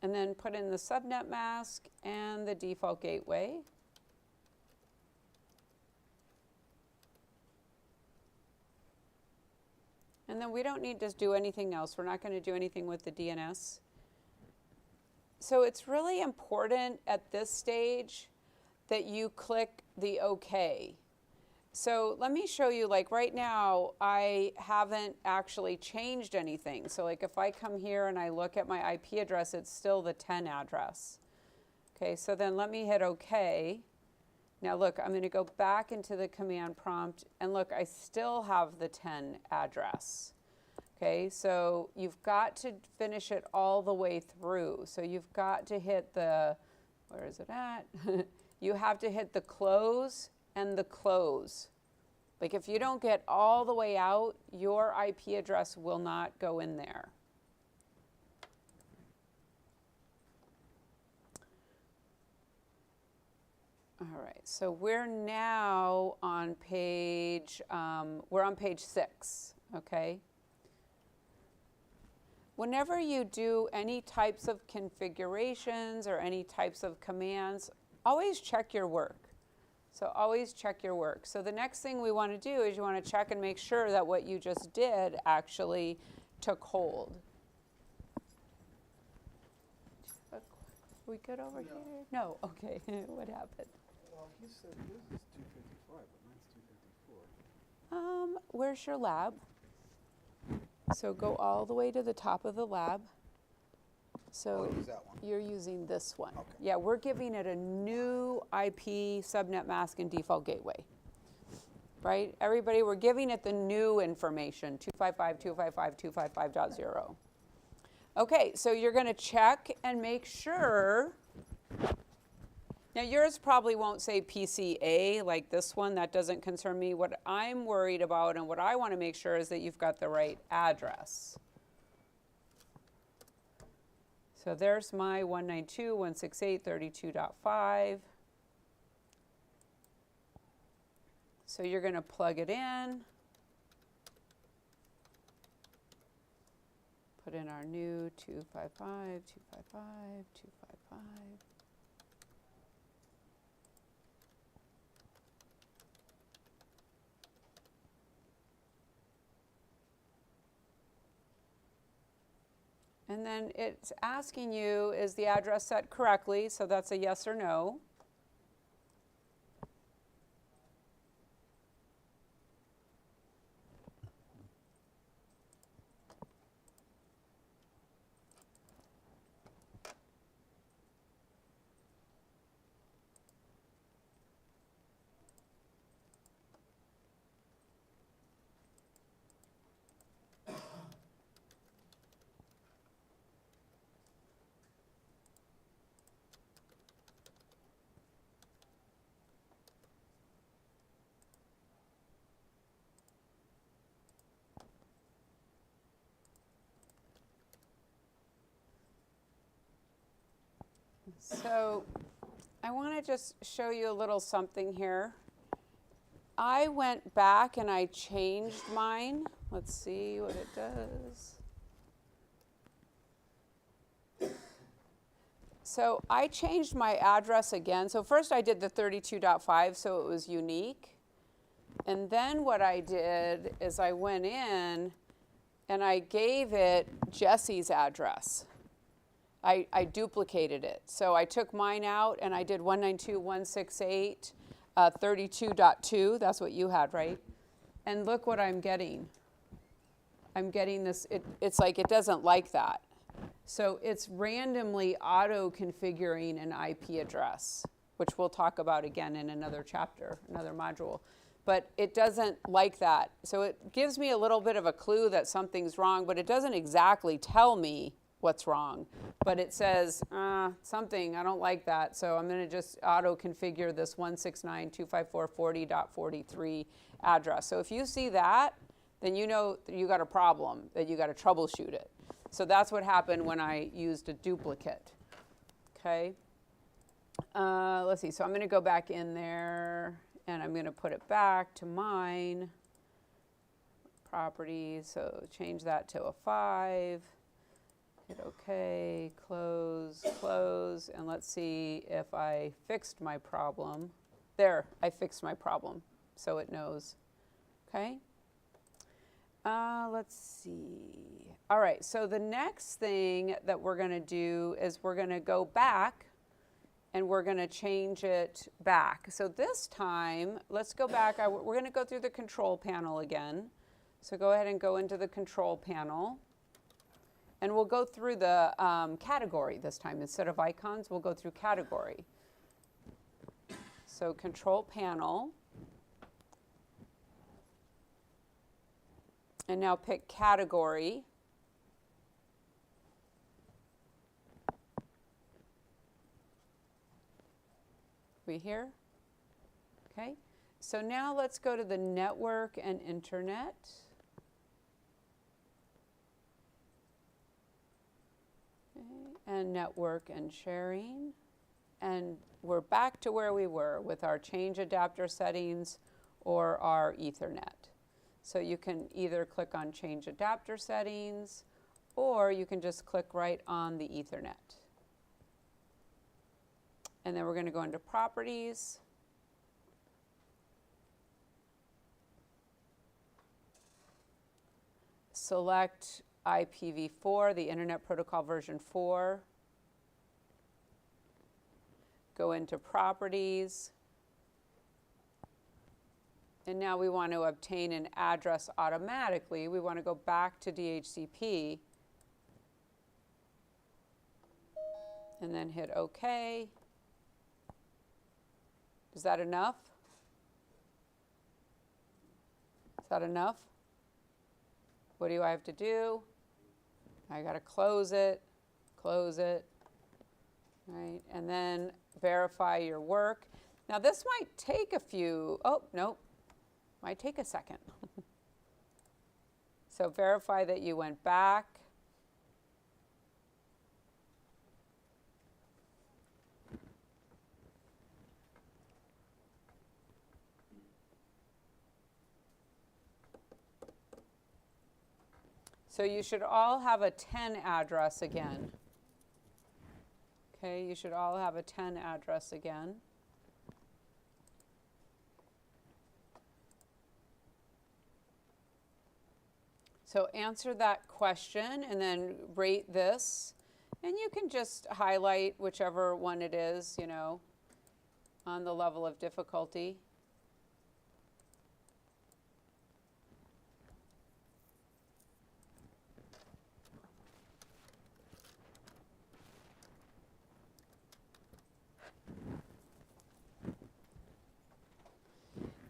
Speaker 1: And then put in the subnet mask and the default gateway. And then we don't need to do anything else. We're not going to do anything with the DNS. So it's really important at this stage that you click the OK. So let me show you, like right now, I haven't actually changed anything. So like if I come here and I look at my IP address, it's still the 10 address. Okay, so then let me hit OK. Now look, I'm going to go back into the command prompt, and look, I still have the 10 address. Okay, so you've got to finish it all the way through. So you've got to hit the, where is it at? You have to hit the close and the close. Like if you don't get all the way out, your IP address will not go in there. All right, so we're now on page, we're on page 6, okay? Whenever you do any types of configurations or any types of commands, always check your work. So always check your work. So the next thing we want to do is you want to check and make sure that what you just did actually took hold. Are we good over here? No, okay, what happened?
Speaker 5: Well, he said his is 255, but mine's 254.
Speaker 1: Where's your lab? So go all the way to the top of the lab. So
Speaker 5: I'll use that one.
Speaker 1: you're using this one.
Speaker 5: Okay.
Speaker 1: Yeah, we're giving it a new IP subnet mask and default gateway. Right? Everybody, we're giving it the new information, 255.255.255.0. Okay, so you're going to check and make sure. Now yours probably won't say PCA like this one. That doesn't concern me. What I'm worried about and what I want to make sure is that you've got the right address. So there's my 192.168.32.5. So you're going to plug it in. Put in our new 255.255.255. And then it's asking you, is the address set correctly? So that's a yes or no. So I want to just show you a little something here. I went back and I changed mine. Let's see what it does. So I changed my address again. So first I did the 32.5 so it was unique. And then what I did is I went in and I gave it Jesse's address. I duplicated it. So I took mine out and I did 192.168, 32.2. That's what you had, right? And look what I'm getting. I'm getting this, it's like it doesn't like that. So it's randomly auto-configuring an IP address, which we'll talk about again in another chapter, another module. But it doesn't like that. So it gives me a little bit of a clue that something's wrong, but it doesn't exactly tell me what's wrong. But it says, something, I don't like that. So I'm going to just auto-configure this 169.254.40.43 address. So if you see that, then you know that you got a problem, that you got to troubleshoot it. So that's what happened when I used a duplicate. Okay. Let's see. So I'm going to go back in there. And I'm going to put it back to mine, properties, so change that to a 5, hit OK, close, and let's see if I fixed my problem. There, I fixed my problem, so it knows. Okay? Let's see. All right, so the next thing that we're going to do is we're going to go back and we're going to change it back. So this time, let's go back. We're going to go through the control panel again. So go ahead and go into the control panel. And we'll go through the category this time. Instead of icons, we'll go through category. So control panel. And now pick category. We here? Okay. So now let's go to the network and internet. Okay. And network and sharing. And we're back to where we were with our change adapter settings or our Ethernet. So you can either click on change adapter settings or you can just click right on the Ethernet. And then we're going to go into properties. Select IPv4, the Internet Protocol version 4. Go into properties. And now we want to obtain an address automatically. We want to go back to DHCP. And then hit OK. Is that enough? Is that enough? What do I have to do? I got to close it, right? And then verify your work. Now this might take a few, oh, nope, might take a second. So verify that you went back. So you should all have a 10 address again. Okay, you should all have a 10 address again. So answer that question and then rate this. And you can just highlight whichever one it is, you know, on the level of difficulty.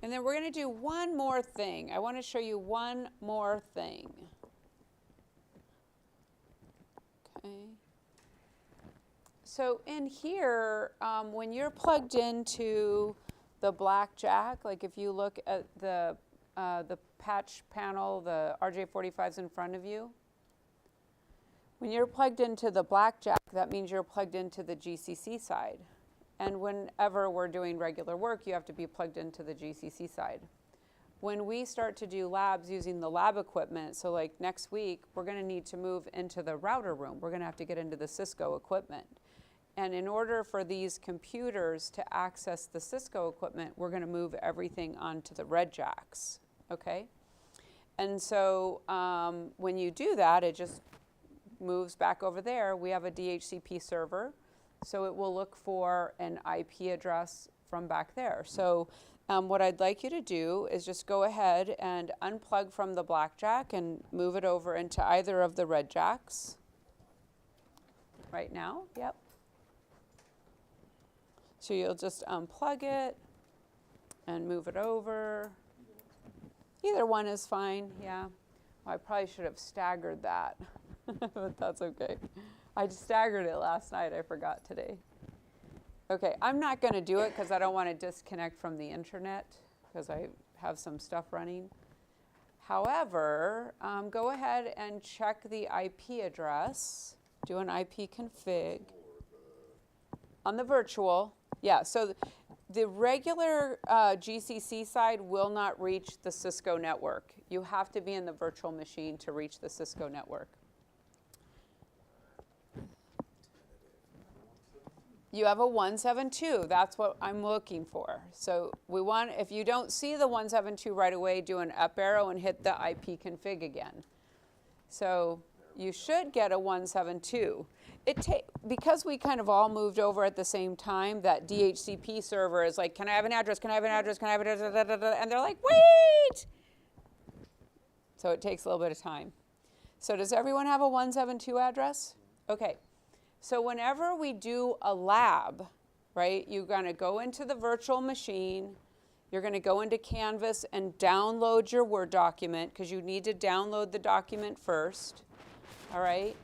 Speaker 1: And then we're going to do one more thing. I want to show you one more thing. Okay. So in here, when you're plugged into the blackjack, like if you look at the patch panel, the RJ45's in front of you, When you're plugged into the blackjack, that means you're plugged into the GCC side. And whenever we're doing regular work, you have to be plugged into the GCC side. When we start to do labs using the lab equipment, so like next week, we're going to need to move into the router room. We're going to have to get into the Cisco equipment. And in order for these computers to access the Cisco equipment, we're going to move everything onto the red jacks, okay? And so when you do that, it just moves back over there. We have a DHCP server, so it will look for an IP address from back there. So what I'd like you to do is just go ahead and unplug from the blackjack and move it over into either of the red jacks. Right now, yep. So you'll just unplug it and move it over. Either one is fine, yeah. Well, I probably should have staggered that, but that's okay. I just staggered it last night, I forgot today. Okay, I'm not gonna do it because I don't want to disconnect from the internet because I have some stuff running. However, go ahead and check the IP address, do an IP config on the virtual. Yeah, so the regular GCC side will not reach the Cisco network. You have to be in the virtual machine to reach the Cisco network. You have a 172, that's what I'm looking for. So we want, if you don't see the 172 right away, do an up arrow and hit the IP config again. So you should get a 172. Because we kind of all moved over at the same time, that DHCP server is like, can I have an address, can I have an address, can I have an address, and they're like, wait! So it takes a little bit of time. So does everyone have a 172 address? Okay. So whenever we do a lab, right, you're going to go into the virtual machine, you're going to go into Canvas and download your Word document, because you need to download the document first, all right?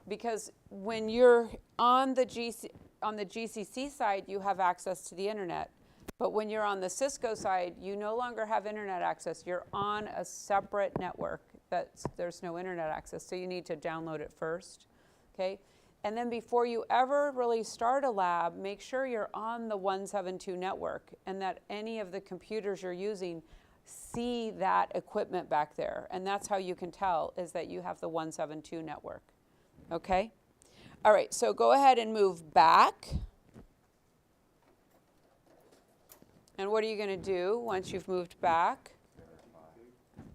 Speaker 1: Because when you're on the GCC side, you have access to the internet. But when you're on the Cisco side, you no longer have internet access. You're on a separate network there's no internet access, so you need to download it first, okay? And then before you ever really start a lab, make sure you're on the 172 network and that any of the computers you're using see that equipment back there. And that's how you can tell, is that you have the 172 network, okay? All right, so go ahead and move back. And what are you gonna do once you've moved back?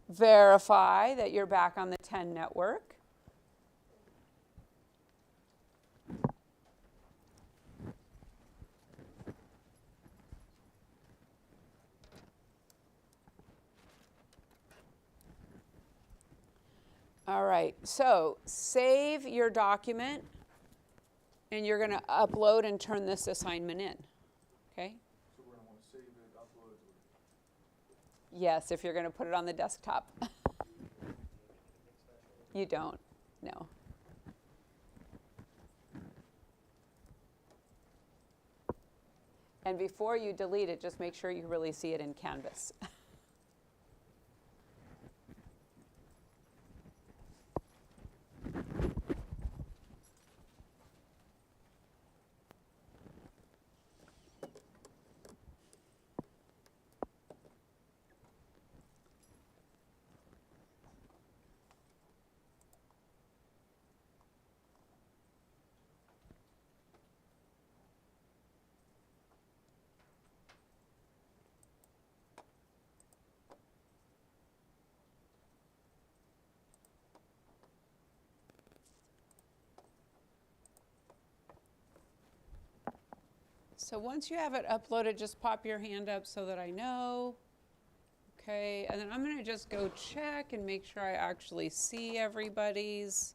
Speaker 1: Verify that you're back on the 10 network. All right, so save your document, and you're going to upload and turn this assignment in, okay?
Speaker 2: So we're gonna wanna save it, upload it.
Speaker 1: Yes, if you're going to put it on the desktop. You don't, no. And before you delete it, just make sure you really see it in Canvas. So once you have it uploaded, just pop your hand up so that I know. Okay, and then I'm going to just go check and make sure I actually see everybody's.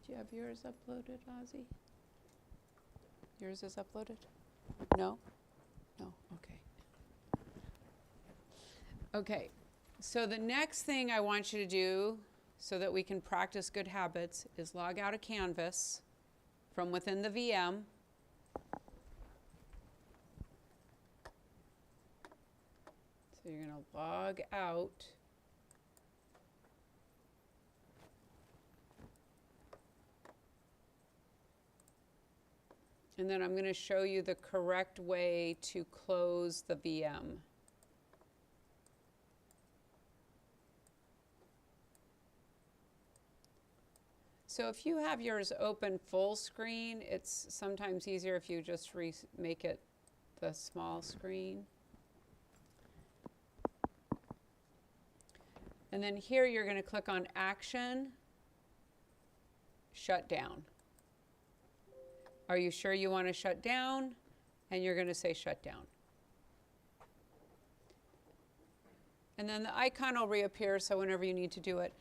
Speaker 1: Do you have yours uploaded, Ozzy? Yours is uploaded? No? No, okay. Okay, so the next thing I want you to do so that we can practice good habits is log out of Canvas from within the VM. So you're going to log out. And then I'm going to show you the correct way to close the VM. So if you have yours open full screen, it's sometimes easier if you just make it the small screen. And then here you're going to click on Action, Shut Down. Are you sure you want to shut down? And you're going to say Shut Down. And then the icon will reappear, so whenever you need to do it.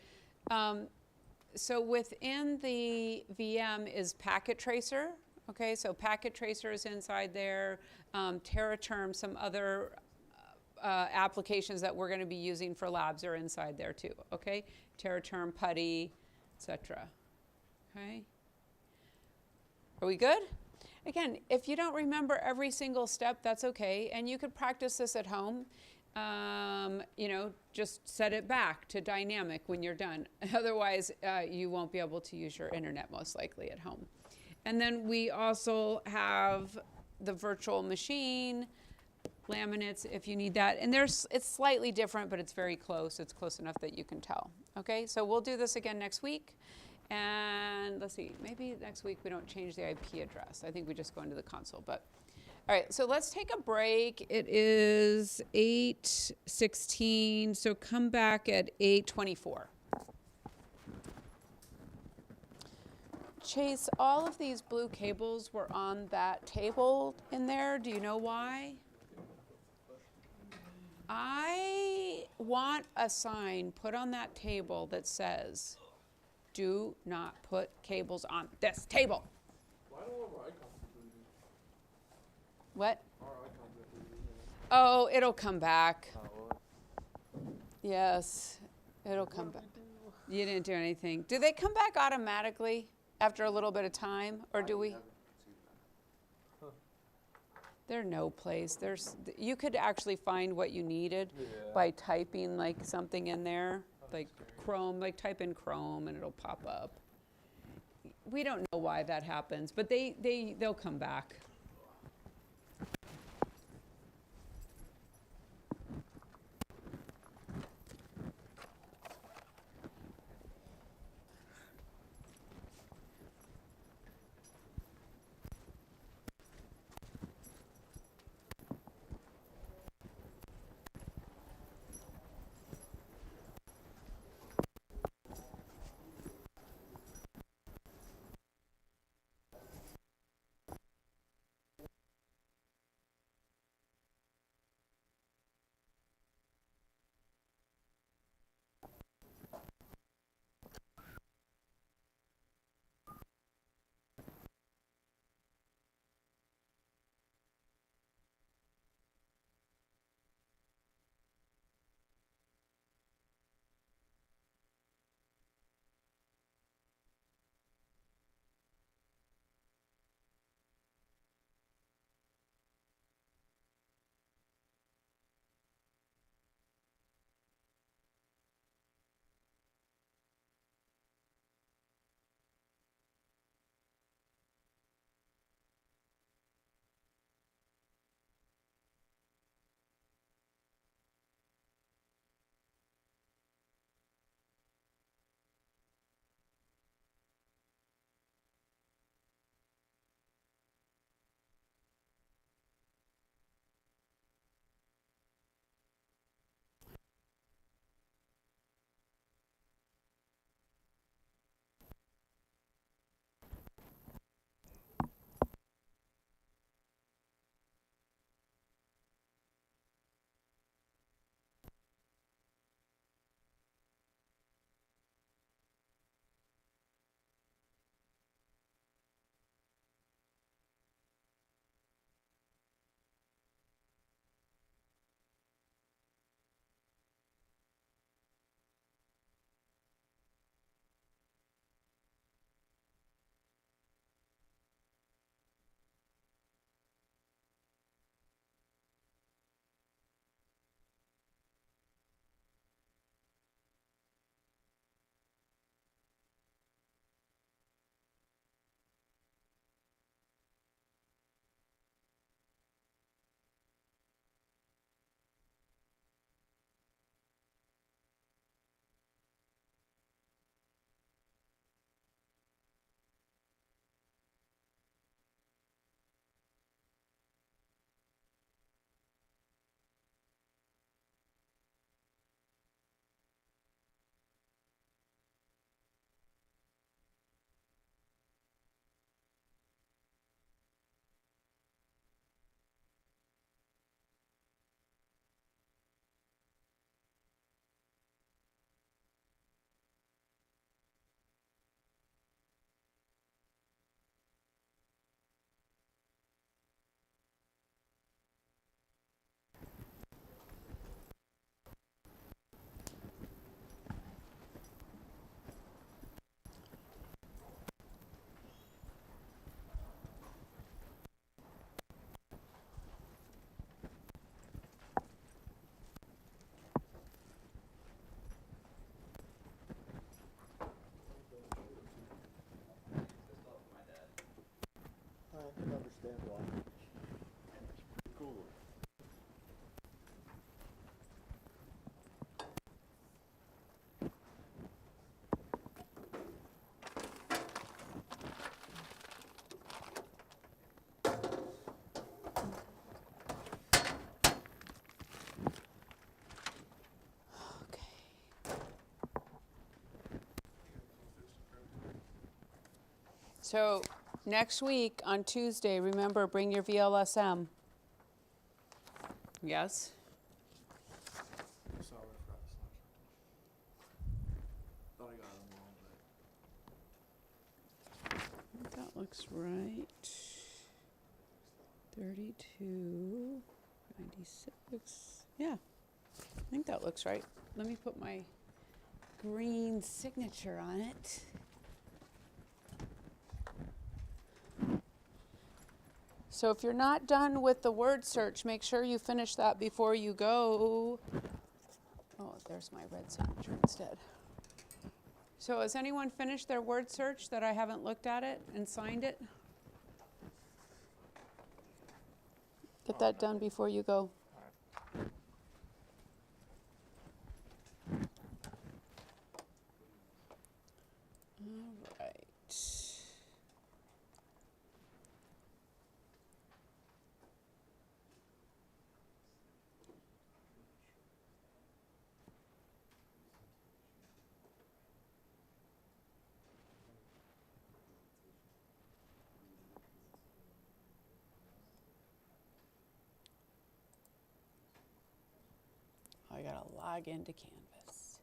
Speaker 1: So within the VM is Packet Tracer. Okay, so Packet Tracer is inside there. TerraTerm, some other applications that we're going to be using for labs are inside there too. Okay, TerraTerm, Putty, etc. Okay. Are we good? Again, if you don't remember every single step, that's okay. And you could practice this at home. Just set it back to dynamic when you're done. Otherwise, you won't be able to use your internet most likely at home. And then we also have the virtual machine, laminates if you need that. And it's slightly different, but it's very close. It's close enough that you can tell. Okay, so we'll do this again next week. And let's see, maybe next week we don't change the IP address. I think we just go into the console. But all right, so let's take a break. It is 8:16, so come back at 8:24. Chase, all of these blue cables were on that table in there. Do you know why? I want a sign put on that table that says, do not put cables on this table.
Speaker 2: Why don't all of our icons get deleted?
Speaker 1: What?
Speaker 2: Our icons get deleted.
Speaker 1: Oh, it'll come back. Yes, it'll come back. You didn't do anything. Do they come back automatically after a little bit of time, or do we? There's no place. You could actually find what you needed by typing like something in there, like Chrome, like type in Chrome and it'll pop up. We don't know why that happens, but they'll come back. So next week on Tuesday, remember, bring your VLSM. Yes?
Speaker 3: Sorry, I forgot the slide. Thought I got them wrong, but.
Speaker 1: That looks right. 32, 96. Yeah, I think that looks right. Let me put my green signature on it. So if you're not done with the word search, make sure you finish that before you go. Oh, there's my red signature instead. So has anyone finished their word search that I haven't looked at it and signed it? Get that done before you go. All right. I gotta log into Canvas.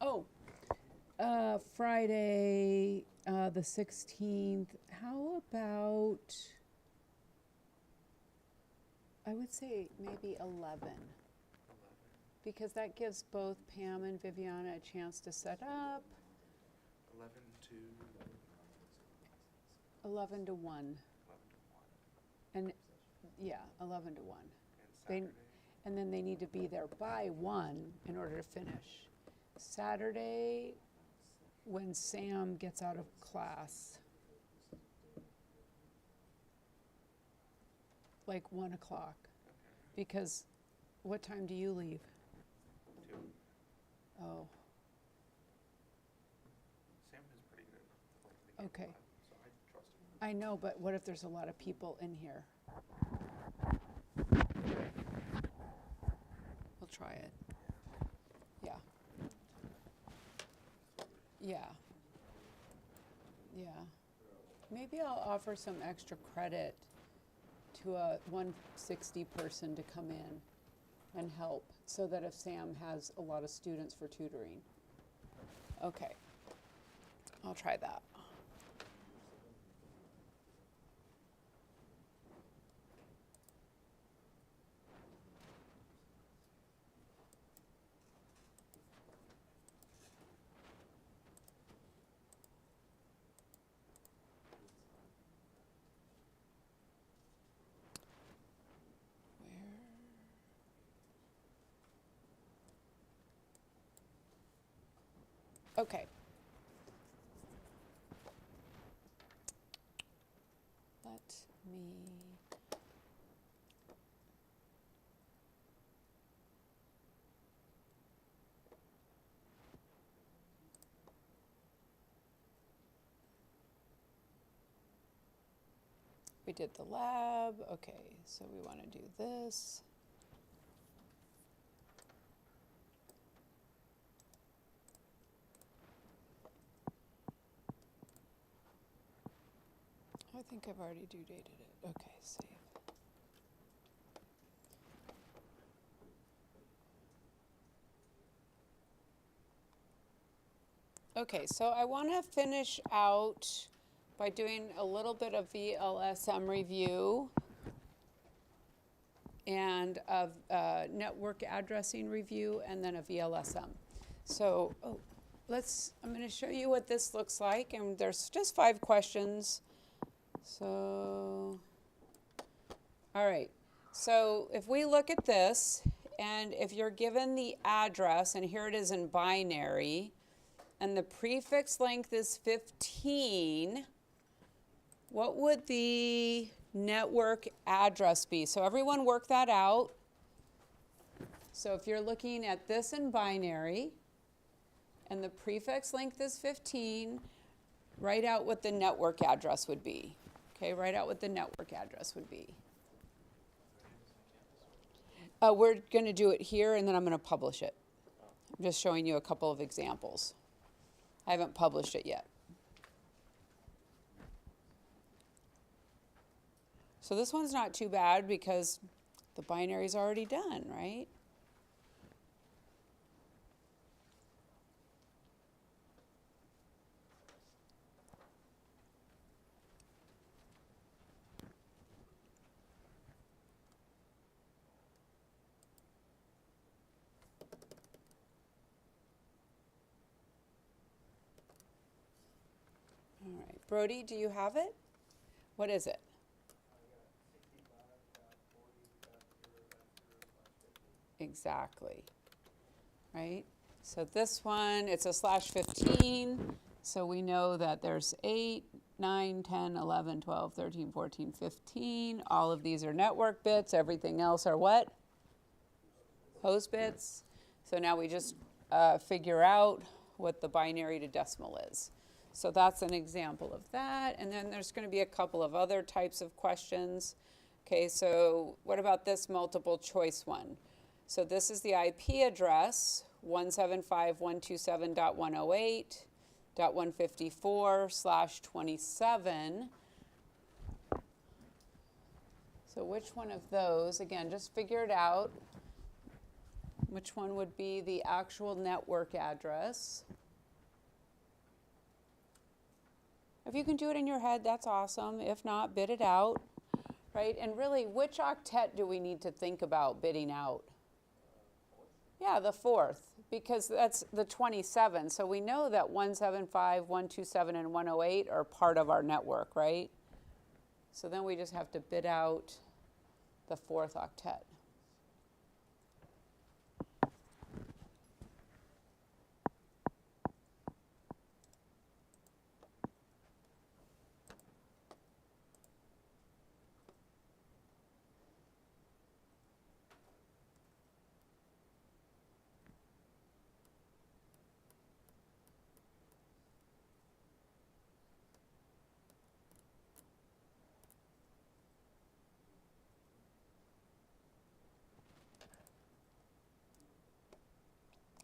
Speaker 1: Oh, Friday, the 16th. How about, I would say maybe 11. Because that gives both Pam and Viviana a chance to set up.
Speaker 3: 11 to
Speaker 1: 11 to 1.
Speaker 3: 11 to 1.
Speaker 1: And, yeah, 11 to 1.
Speaker 3: And
Speaker 1: They-
Speaker 3: Saturday,
Speaker 1: And then they need to be there by 1 in order to finish. Saturday, when Sam gets out of class, like 1 o'clock. Because what time do you leave?
Speaker 3: 2.
Speaker 1: Oh,
Speaker 3: Sam is pretty good. Like,
Speaker 1: okay.
Speaker 3: So I trust him.
Speaker 1: I know, but what if there's a lot of people in here? We'll try it. Yeah. Yeah. Yeah. Maybe I'll offer some extra credit to a 160 person to come in and help, so that if Sam has a lot of students for tutoring. Okay. I'll try that. Okay. Let me. We did the lab. Okay, so we want to do this. I think I've already due dated it. Okay, save. Okay, so I want to finish out by doing a little bit of VLSM review and of network addressing review, and then a VLSM. So I'm going to show you what this looks like, and there's just 5 questions. So, all right. So if we look at this, and if you're given the address, and here it is in binary, and the prefix length is 15, what would the network address be? So everyone work that out. So if you're looking at this in binary, and the prefix length is 15, write out what the network address would be. Okay, write out what the network address would be. We're going to do it here, and then I'm going to publish it. I'm just showing you a couple of examples. I haven't published it yet. So this one's not too bad because the binary's already done, right? All right, Brody, do you have it? What is it? Exactly, right? So this one, it's a /15, so we know that there's 8, 9, 10, 11, 12, 13, 14, 15. All of these are network bits. Everything else are what? Host bits. So now we just figure out what the binary to decimal is. So that's an example of that. And then there's going to be a couple of other types of questions. Okay, so what about this multiple choice one? So this is the IP address, 175.127.108.154/27. So which one of those, again, just figure it out. Which one would be the actual network address? If you can do it in your head, that's awesome. If not, bid it out, right? And really, which octet do we need to think about bidding out? Yeah, the fourth, because that's the 27. So we know that 175, 127, and 108 are part of our network, right? So then we just have to bid out the fourth octet.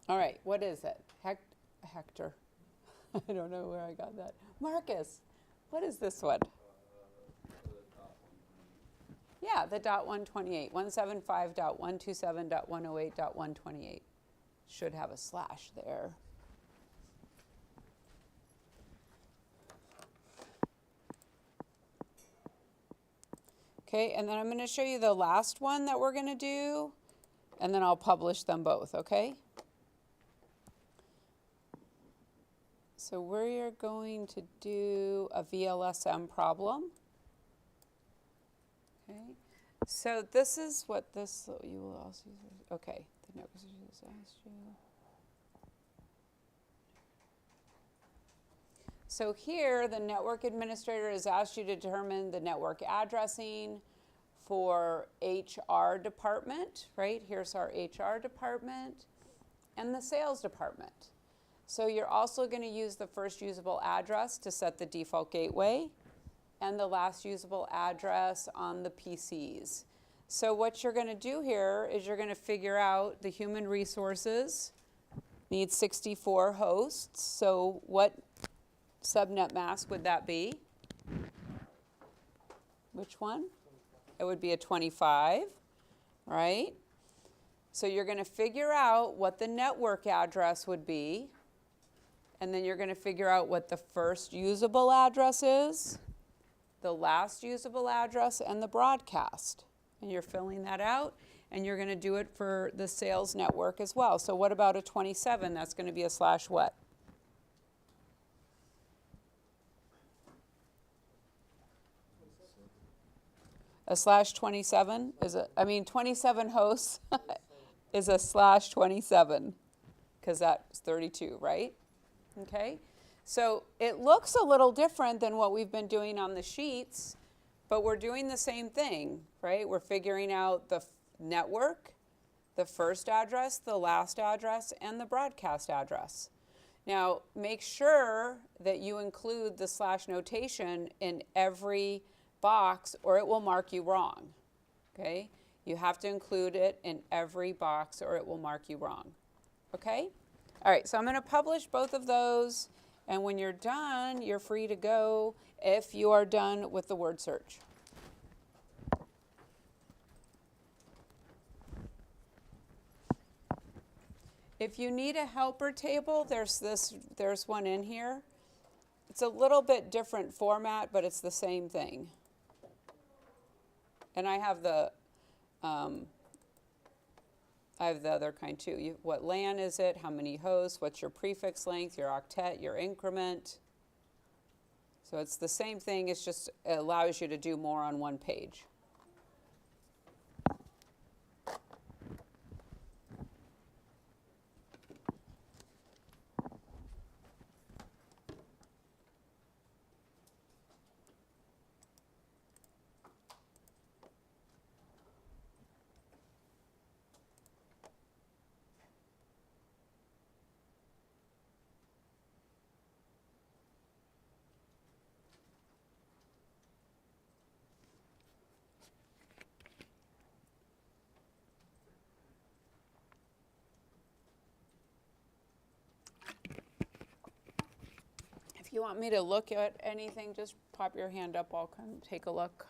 Speaker 1: All right, what is it? Hector. I don't know where I got that. Marcus, what is this one? Yeah, the .128, 175.127.108.128. Should have a slash there. Okay, and then I'm going to show you the last one that we're going to do, and then I'll publish them both, okay? So we're going to do a VLSM problem. Okay, so this is what this, you will also use, okay, the network just asked you. So here, the network administrator has asked you to determine the network addressing for HR department, right? Here's our HR department and the sales department. So you're also going to use the first usable address to set the default gateway and the last usable address on the PCs. So what you're going to do here is you're going to figure out the human resources needs 64 hosts. So what subnet mask would that be? Which one? It would be a 25, right? So you're going to figure out what the network address would be, and then you're going to figure out what the first usable address is, the last usable address, and the broadcast. And you're filling that out, and you're going to do it for the sales network as well. So what about a 27? That's going to be a slash what? A slash 27 is a, 27 hosts is a slash 27, because that's 32, right? Okay? So it looks a little different than what we've been doing on the sheets, but we're doing the same thing, right? We're figuring out the network, the first address, the last address, and the broadcast address. Now, make sure that you include the slash notation in every box or it will mark you wrong, okay? You have to include it in every box or it will mark you wrong, okay? All right, so I'm gonna publish both of those, and when you're done, you're free to go if you are done with the word search. If you need a helper table, there's one in here. It's a little bit different format, but it's the same thing. And I have the other kind too. What LAN is it? How many hosts? What's your prefix length? Your octet? Your increment? So it's the same thing. It's just it allows you to do more on one page. If you want me to look at anything, just pop your hand up. I'll come take a look.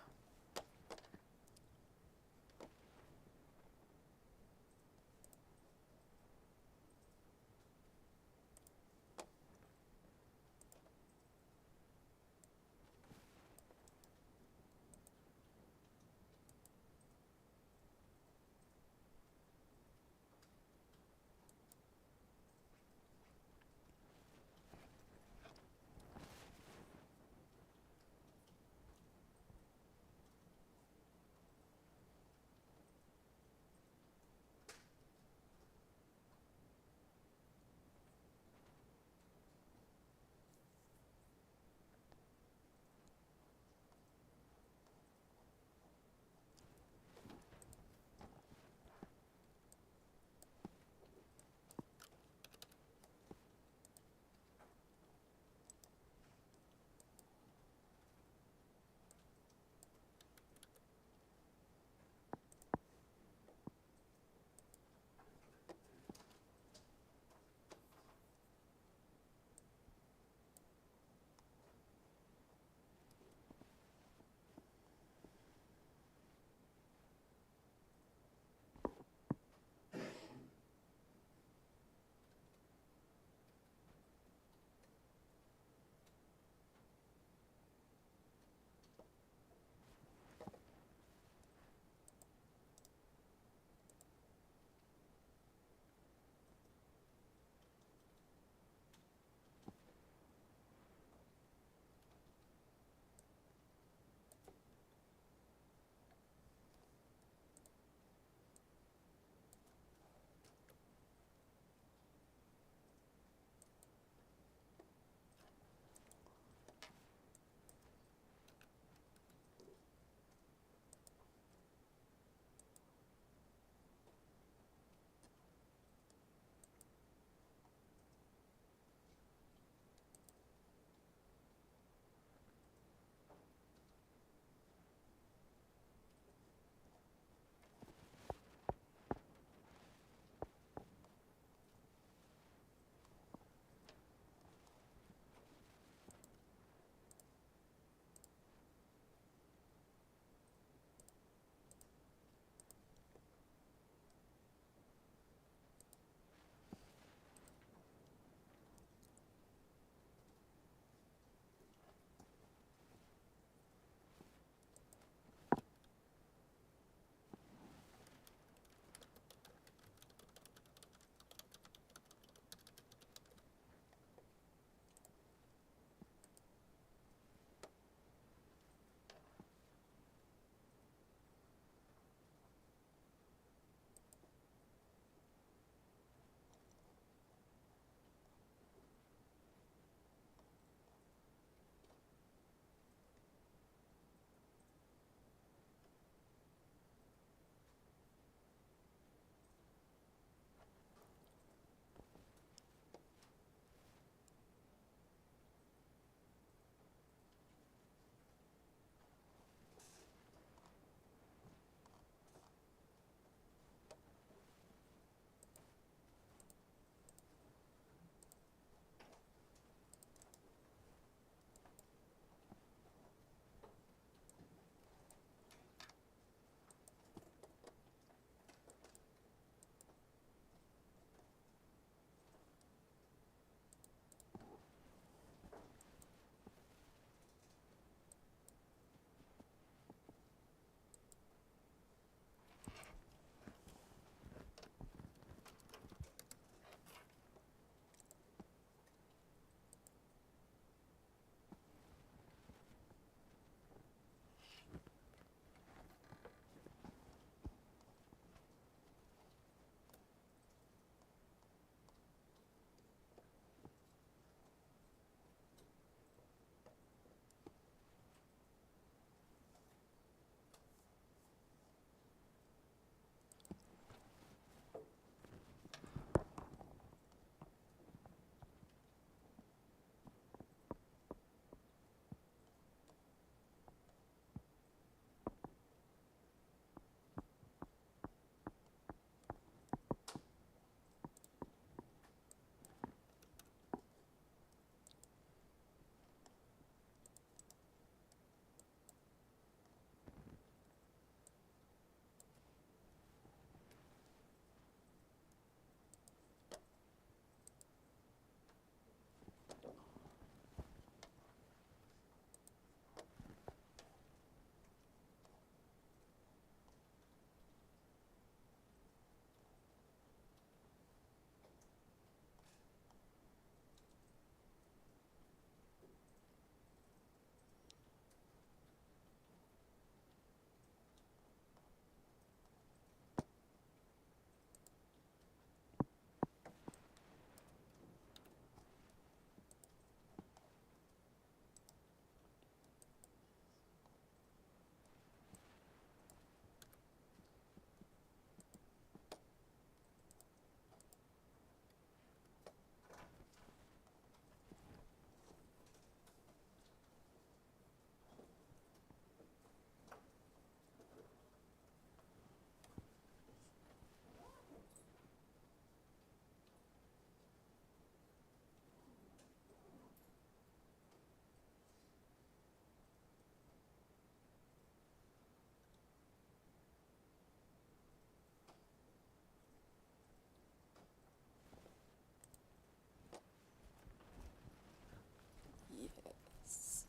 Speaker 1: Yes.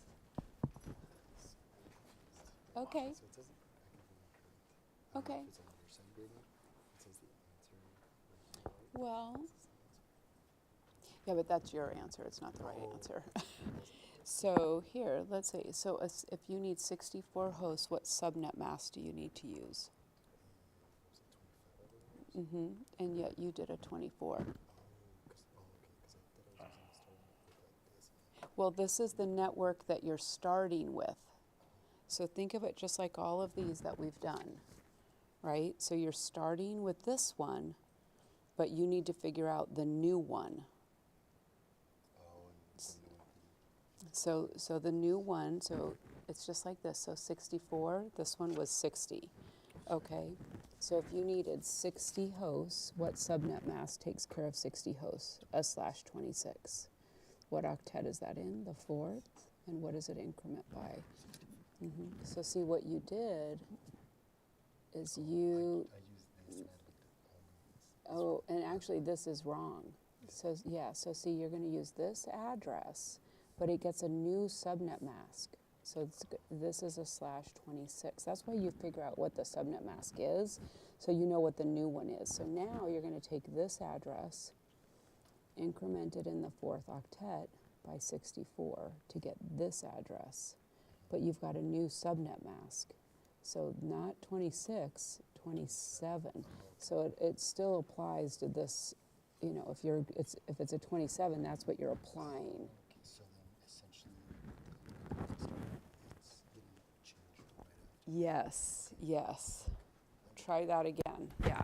Speaker 1: Okay.
Speaker 4: So it doesn't, I
Speaker 1: Okay.
Speaker 4: if it's on your side or not. It says the answer right here.
Speaker 1: Well, yeah, but that's your answer. It's not the right
Speaker 4: Oh.
Speaker 1: answer. So here, let's see. So if you need 64 hosts, what subnet mask do you need to use?
Speaker 4: Was it 25
Speaker 1: And yet you did a 24.
Speaker 4: okay, because I thought I was using starting with like this.
Speaker 1: Well, this is the network that you're starting with. So think of it just like all of these that we've done, right? So you're starting with this one, but you need to figure out the new one.
Speaker 4: Oh, and the new one.
Speaker 1: So the new one, so it's just like this. So 64, this one was 60. Okay, so if you needed 60 hosts, what subnet mask takes care of 60 hosts? S/26. What octet is that in? The fourth? And what does it increment by? So see what you did is you,
Speaker 4: I used this and I looked at all these.
Speaker 1: oh, and actually this is wrong. So yeah, so see you're going to use this address, but it gets a new subnet mask. So this is a /26. That's why you figure out what the subnet mask is, so you know what the new one is. So now you're going to take this address, increment it in the fourth octet by 64 to get this address. But you've got a new subnet mask. So not 26, 27. So it still applies to this, you know, if it's a 27, that's what you're applying.
Speaker 4: Okay, so then essentially, it's didn't change right after.
Speaker 1: Yes, yes. Try that again. Yeah.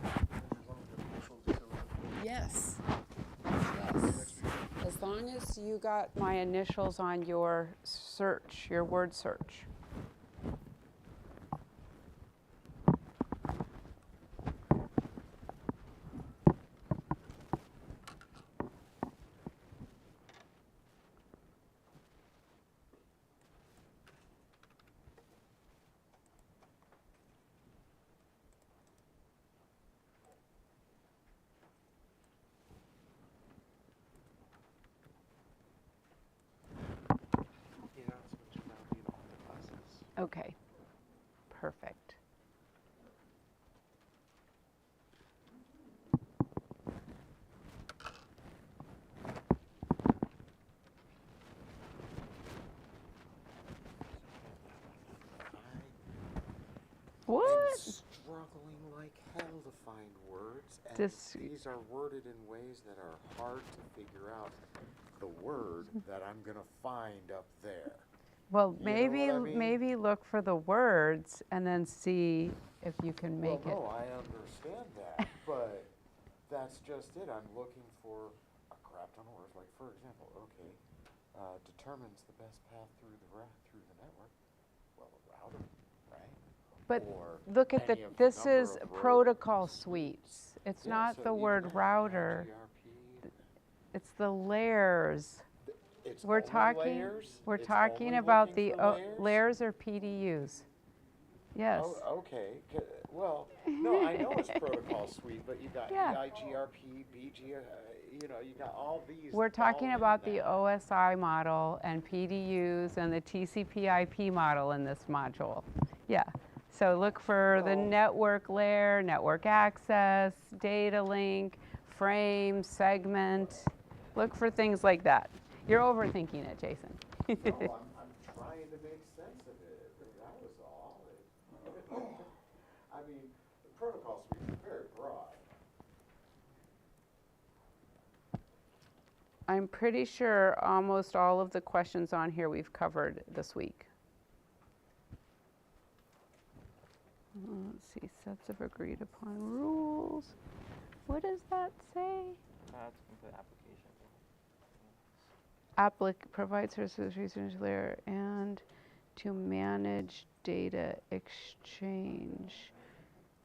Speaker 1: Yes. Yes. As long as you got my initials on your search, your word search.
Speaker 3: Yeah, that's what you're now being on the classes.
Speaker 1: Okay. Perfect.
Speaker 6: I'm
Speaker 1: What?
Speaker 6: struggling like hell to find words, and
Speaker 1: This-
Speaker 6: these are worded in ways that are hard to figure out the word that I'm gonna find up there.
Speaker 1: Well,
Speaker 6: You know
Speaker 1: maybe
Speaker 6: what I mean?
Speaker 1: maybe look for the words and then see if you can make
Speaker 6: well,
Speaker 1: it.
Speaker 6: no, I understand that, but that's just it. I'm looking for a crap ton of words. Like, for example, okay, determines the best path through the network. Well, a router, right?
Speaker 1: But
Speaker 6: Or
Speaker 1: look at
Speaker 6: any of the
Speaker 1: this
Speaker 6: number
Speaker 1: is
Speaker 6: of
Speaker 1: protocol
Speaker 6: routers.
Speaker 1: suites. It's
Speaker 6: Yeah,
Speaker 1: not
Speaker 6: so
Speaker 1: the
Speaker 6: even
Speaker 1: word
Speaker 6: that,
Speaker 1: router.
Speaker 6: IGRP,
Speaker 1: It's the layers.
Speaker 6: it's
Speaker 1: We're
Speaker 6: only
Speaker 1: talking
Speaker 6: layers?
Speaker 1: we're
Speaker 6: It's
Speaker 1: talking
Speaker 6: only
Speaker 1: about
Speaker 6: looking
Speaker 1: the
Speaker 6: for layers?
Speaker 1: layers or PDUs. Yes.
Speaker 6: Oh, okay. Well, no, I know it's protocol suite, but you got
Speaker 1: Yeah.
Speaker 6: EIGRP, BG, you know, you got all these.
Speaker 1: We're talking
Speaker 6: all in
Speaker 1: about the
Speaker 6: that.
Speaker 1: OSI model and PDUs and the TCP/IP model in this module. Yeah. So look for the
Speaker 6: Well-
Speaker 1: network layer, network access, data link, frame, segment. Look for things like that. You're overthinking it, Jason.
Speaker 6: No, I'm trying to make sense of it. That was all. I mean, the protocol suite is very broad.
Speaker 1: I'm pretty sure almost all of the questions on here we've covered this week. Let's see, sets of agreed upon rules. What does that say?
Speaker 3: That's complete application.
Speaker 1: Provide services research layer and to manage data exchange.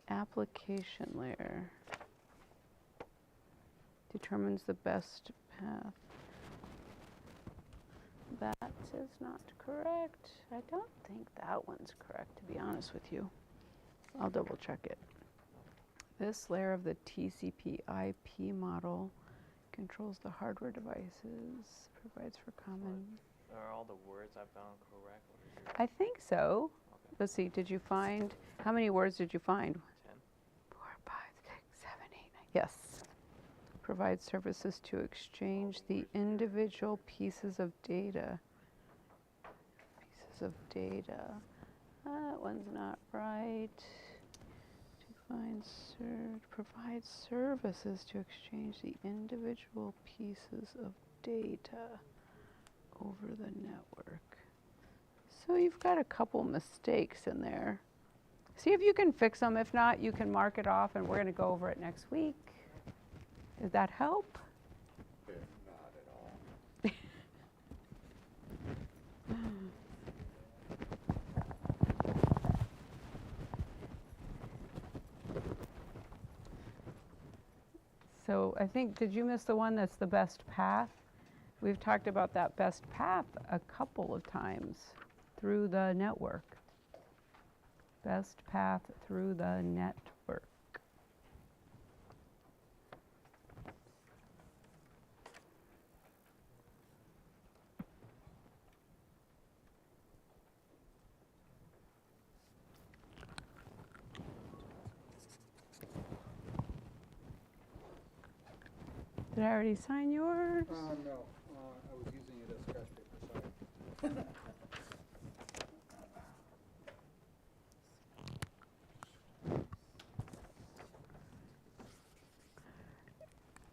Speaker 1: Application layer determines the best path. That is not correct. I don't think that one's correct, to be honest with you. I'll double check it. This layer of the TCP/IP model controls the hardware devices, provides for common.
Speaker 3: Are all the words I found correct? Or is
Speaker 1: I think so.
Speaker 3: okay.
Speaker 1: Let's see, did you find, how many words did you find?
Speaker 3: 10.
Speaker 1: 4, 5, 6, 7, 8, 9. Yes. Provide services to exchange the individual pieces of data. Pieces of data. That one's not right. Provide services to exchange the individual pieces of data over the network. So you've got a couple mistakes in there. See if you can fix them. If not, you can mark it off and we're going to go over it next week. Did that help?
Speaker 4: Not at all.
Speaker 1: So I think, did you miss the one that's the best path? We've talked about that best path a couple of times through the network. Best path through the network. Did I already sign yours?
Speaker 5: No, I was using it as scratch paper, sorry.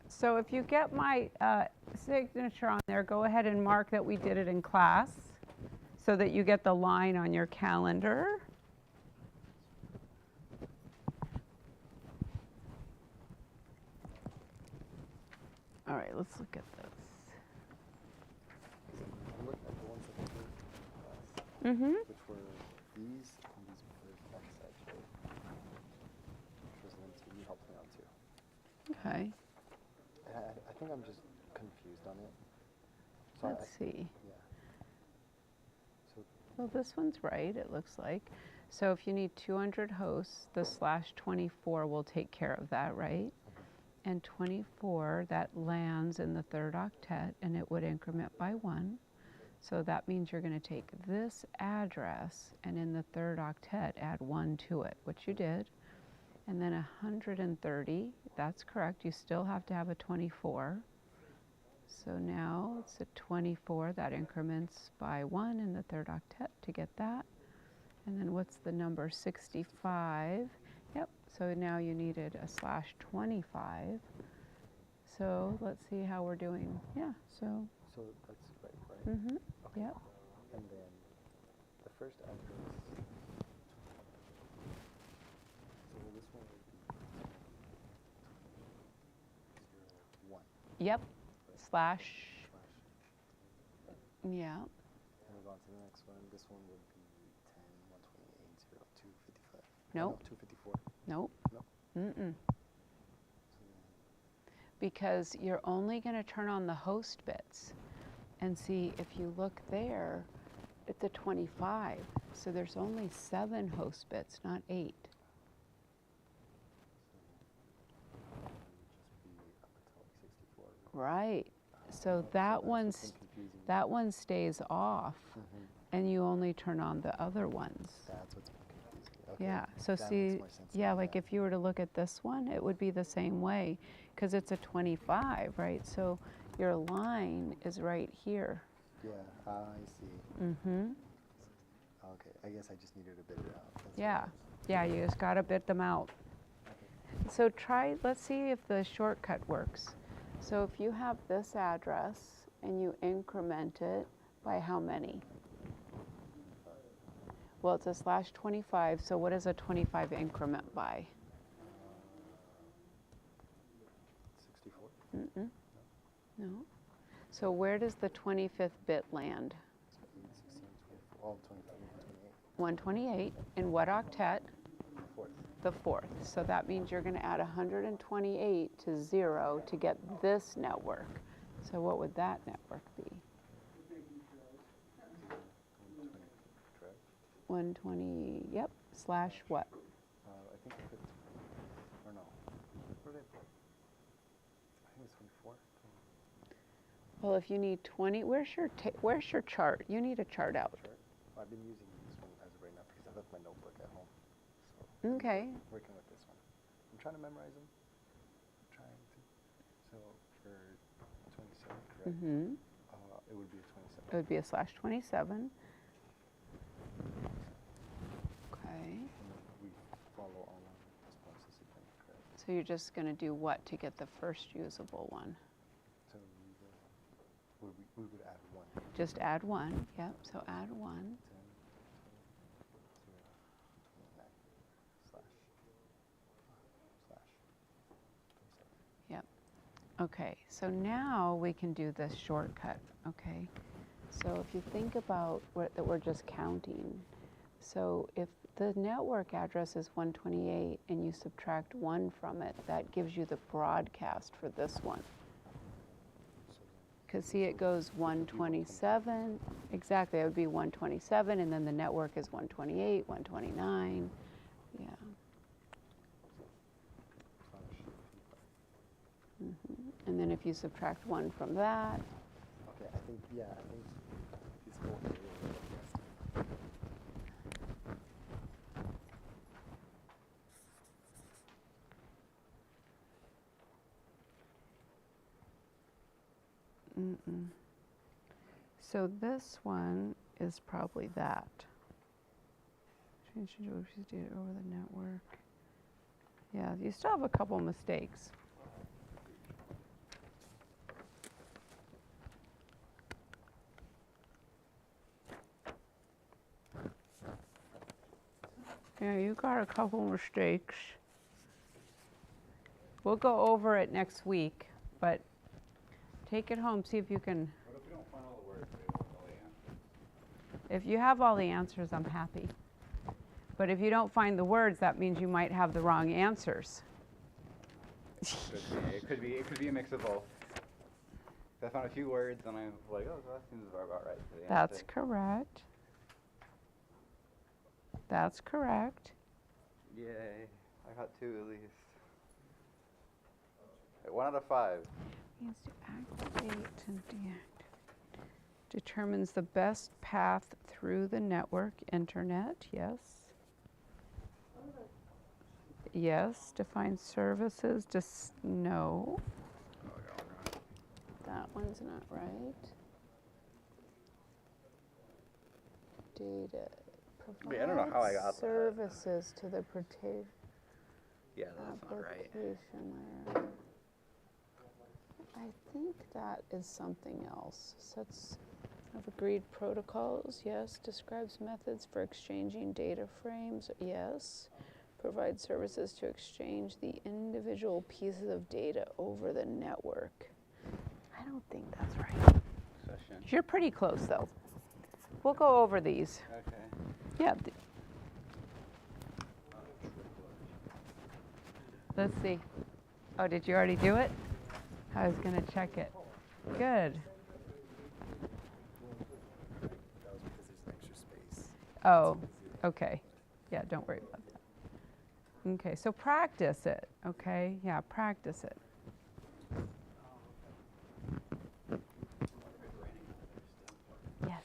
Speaker 1: So if you get my signature on there, go ahead and mark that we did it in class so that you get the line on your calendar. All right, let's look at this.
Speaker 4: I'm looking at the ones that I did in class,
Speaker 1: Mm-hmm.
Speaker 4: which were these, and these were X actually. Which was an MTV helped me out too.
Speaker 1: Okay,
Speaker 4: I think I'm just confused on it. So
Speaker 1: let's see.
Speaker 4: Yeah. So
Speaker 1: Well, this one's right, it looks like. So if you need 200 hosts, the /24 will take care of that, right? And 24, that lands in the third octet, and it would increment by 1. So that means you're going to take this address, and in the third octet, add 1 to it, which you did. And then 130, that's correct. You still have to have a 24. So now it's a 24. That increments by 1 in the third octet to get that. And then what's the number? 65. Yep. So now you needed a /25. So let's see how we're doing. Yeah. So.
Speaker 4: so that's right?
Speaker 1: Mm-hmm.
Speaker 4: Okay.
Speaker 1: Yep.
Speaker 4: And then the first address. So this one would be 01.
Speaker 1: Yep. Slash.
Speaker 4: Slash.
Speaker 1: Yeah.
Speaker 4: And move on to the next one. This one would be 10, 128, 0255.
Speaker 1: Nope.
Speaker 4: No, 254.
Speaker 1: Nope.
Speaker 4: Nope.
Speaker 1: Mm-mm.
Speaker 4: So then,
Speaker 1: Because you're only going to turn on the host bits. And see, if you look there, it's a 25. So there's only 7 host bits, not 8.
Speaker 4: it would just be up until like 64.
Speaker 1: Right. So
Speaker 4: that's
Speaker 1: that
Speaker 4: what's been
Speaker 1: one's
Speaker 4: confusing.
Speaker 1: that one stays off,
Speaker 4: Mhm.
Speaker 1: and you only turn on the other ones.
Speaker 4: That's what's been confusing. Okay.
Speaker 1: Yeah. So
Speaker 4: that
Speaker 1: see,
Speaker 4: makes more sense
Speaker 1: yeah,
Speaker 4: now,
Speaker 1: like if you were to look at this one, it would be the same way, because it's a 25, right? So your line is right here.
Speaker 4: Yeah, I see.
Speaker 1: Mm-hmm.
Speaker 4: Okay, I guess I just needed to bid it out. That's what
Speaker 1: Yeah.
Speaker 4: it is.
Speaker 1: Yeah. You just gotta bit them out.
Speaker 4: Okay.
Speaker 1: So try. Let's see if the shortcut works. So if you have this address and you increment it by how many? Well, it's a /25, so what does a 25 increment by?
Speaker 4: 64?
Speaker 1: Mm-mm. No. So where does the 25th bit land?
Speaker 4: So 8, 16, 24, 128.
Speaker 1: 128. In what octet?
Speaker 4: 4th.
Speaker 1: The 4th. So that means you're going to add 128 to 0 to get this network. So what would that network be?
Speaker 4: 120, correct?
Speaker 1: 120, yep, slash what?
Speaker 4: I think I put, or no. What did I put? I think it's 24.
Speaker 1: Well, if you need 20, where's your chart? You need a chart out.
Speaker 3: Sure. Well, I've been using this one as of right now because I left my notebook at home. So
Speaker 1: Okay.
Speaker 3: working with this one. I'm trying to memorize them. Trying to. So for 27, correct?
Speaker 1: Mm-hmm.
Speaker 3: It would be a 27.
Speaker 1: It would be a /27. Okay.
Speaker 3: And then we follow along this process again, correct?
Speaker 1: So you're just going to do what to get the first usable one?
Speaker 3: So we would add 1.
Speaker 1: Just add 1. Yep. So add 1.
Speaker 3: 10, 0, 29, slash 27.
Speaker 1: Yep. Okay. So now we can do this shortcut. Okay. So if you think about that we're just counting. So if the network address is 128 and you subtract 1 from it, that gives you the broadcast for this one. Because see, it goes 127. Exactly, it would be 127, and then the network is 128, 129. Yeah. And then if you subtract 1 from that,
Speaker 3: Okay, I think he's going to really
Speaker 1: so this one is probably that. Change the overseas data over the network. Yeah, you still have a couple mistakes. Yeah, you got a couple mistakes. We'll go over it next week, but take it home, see if you can.
Speaker 5: What if we don't find all the words, but we have all the answers?
Speaker 1: If you have all the answers, I'm happy. But if you don't find the words, that means you might have the wrong answers.
Speaker 5: Could be. It could be a mix of both. I found a few words, and I'm like, oh, that seems about right. For the
Speaker 1: That's
Speaker 5: answer.
Speaker 1: correct. That's correct.
Speaker 5: Yay! I got 2 at least. 1 out of 5.
Speaker 1: Means to activate and deactivate. Determines the best path through the network, internet, yes. Yes, defines services, just no. That one's not right. Data.
Speaker 5: Wait, I don't know how I got that.
Speaker 1: Services to the application
Speaker 5: Yeah, that's not right.
Speaker 1: layer. I think that is something else. Sets of agreed protocols, yes. Describes methods for exchanging data frames, yes. Provides services to exchange the individual pieces of data over the network. I don't think that's right.
Speaker 5: Session.
Speaker 1: You're pretty close, though. We'll go over these.
Speaker 5: Okay.
Speaker 1: Yeah. Let's see. Oh, did you already do it? I was going to check it. Good.
Speaker 3: That was because there's an extra space.
Speaker 1: Oh, okay. Yeah, don't worry about that. Okay, so practice it, okay? Yeah, practice it. Yes.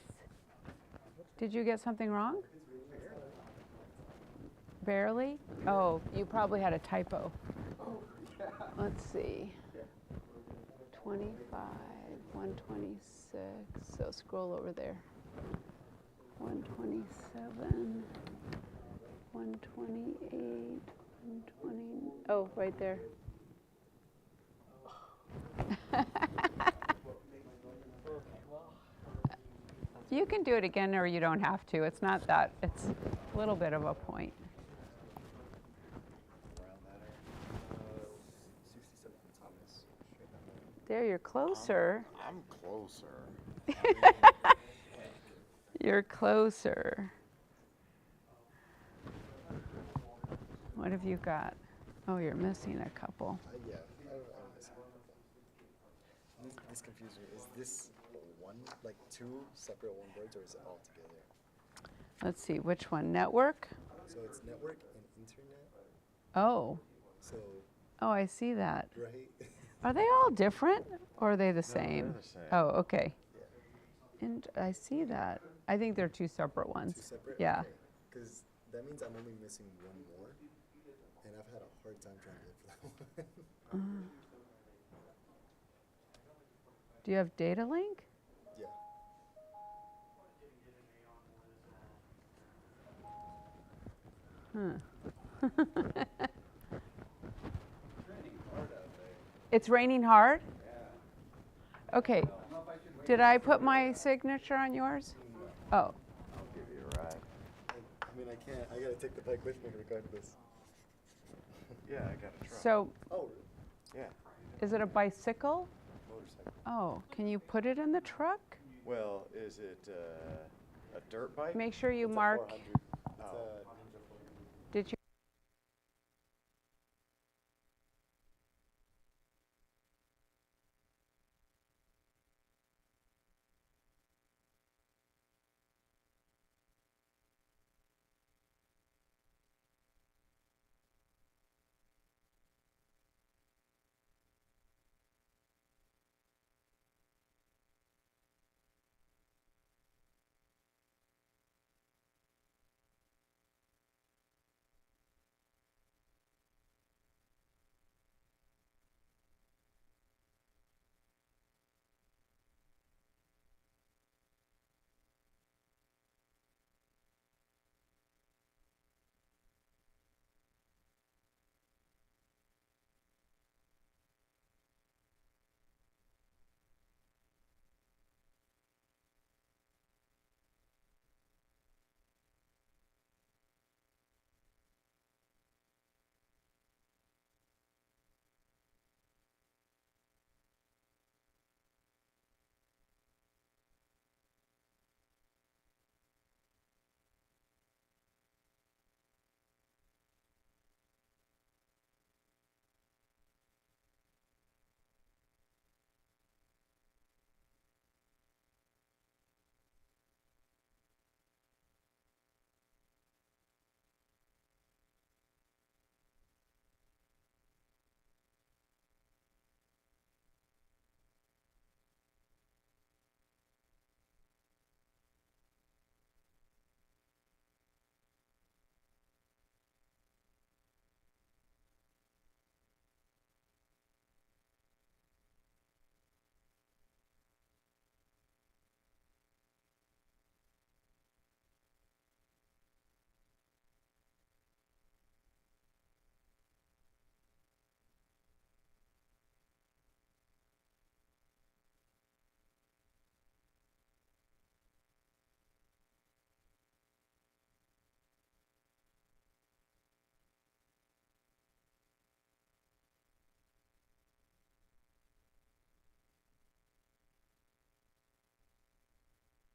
Speaker 1: Did you get something wrong? Barely? Oh, you probably had a typo. Let's see. 25, 126, so scroll over there. 127, 128, 120, oh, right there. You can do it again or you don't have to. It's not that, it's a little bit of a point. There, you're closer.
Speaker 4: I'm closer.
Speaker 1: You're closer. What have you got? Oh, you're missing a couple.
Speaker 3: Yeah, this confuses me. Is this one, like 2 separate one words, or is it all together?
Speaker 1: Let's see, which one? Network?
Speaker 3: So it's network and internet.
Speaker 1: Oh.
Speaker 3: So,
Speaker 1: Oh, I see that.
Speaker 3: right?
Speaker 1: Are they all different or are they the
Speaker 6: No,
Speaker 1: same?
Speaker 6: they're the same.
Speaker 1: Oh, okay.
Speaker 4: Yeah.
Speaker 1: And I see that. I think they're two separate ones.
Speaker 4: Two separate?
Speaker 1: Yeah.
Speaker 4: Because that means I'm only missing one more, and I've had a hard time trying to look for that one.
Speaker 1: Do you have data link?
Speaker 4: Yeah.
Speaker 1: It's raining hard? Okay. Did I put my signature on yours? Oh.
Speaker 6: I'll give you a ride.
Speaker 4: I mean, I can't. I gotta take the bike with me regardless.
Speaker 6: Yeah, I got a truck.
Speaker 1: So
Speaker 4: Oh,
Speaker 6: Yeah,
Speaker 1: is it a bicycle?
Speaker 4: motorcycle.
Speaker 1: Oh, can you put it in the truck?
Speaker 6: well, is it a dirt bike?
Speaker 1: Make sure you
Speaker 4: It's a
Speaker 1: mark.
Speaker 4: 400. It's
Speaker 6: Oh.
Speaker 4: a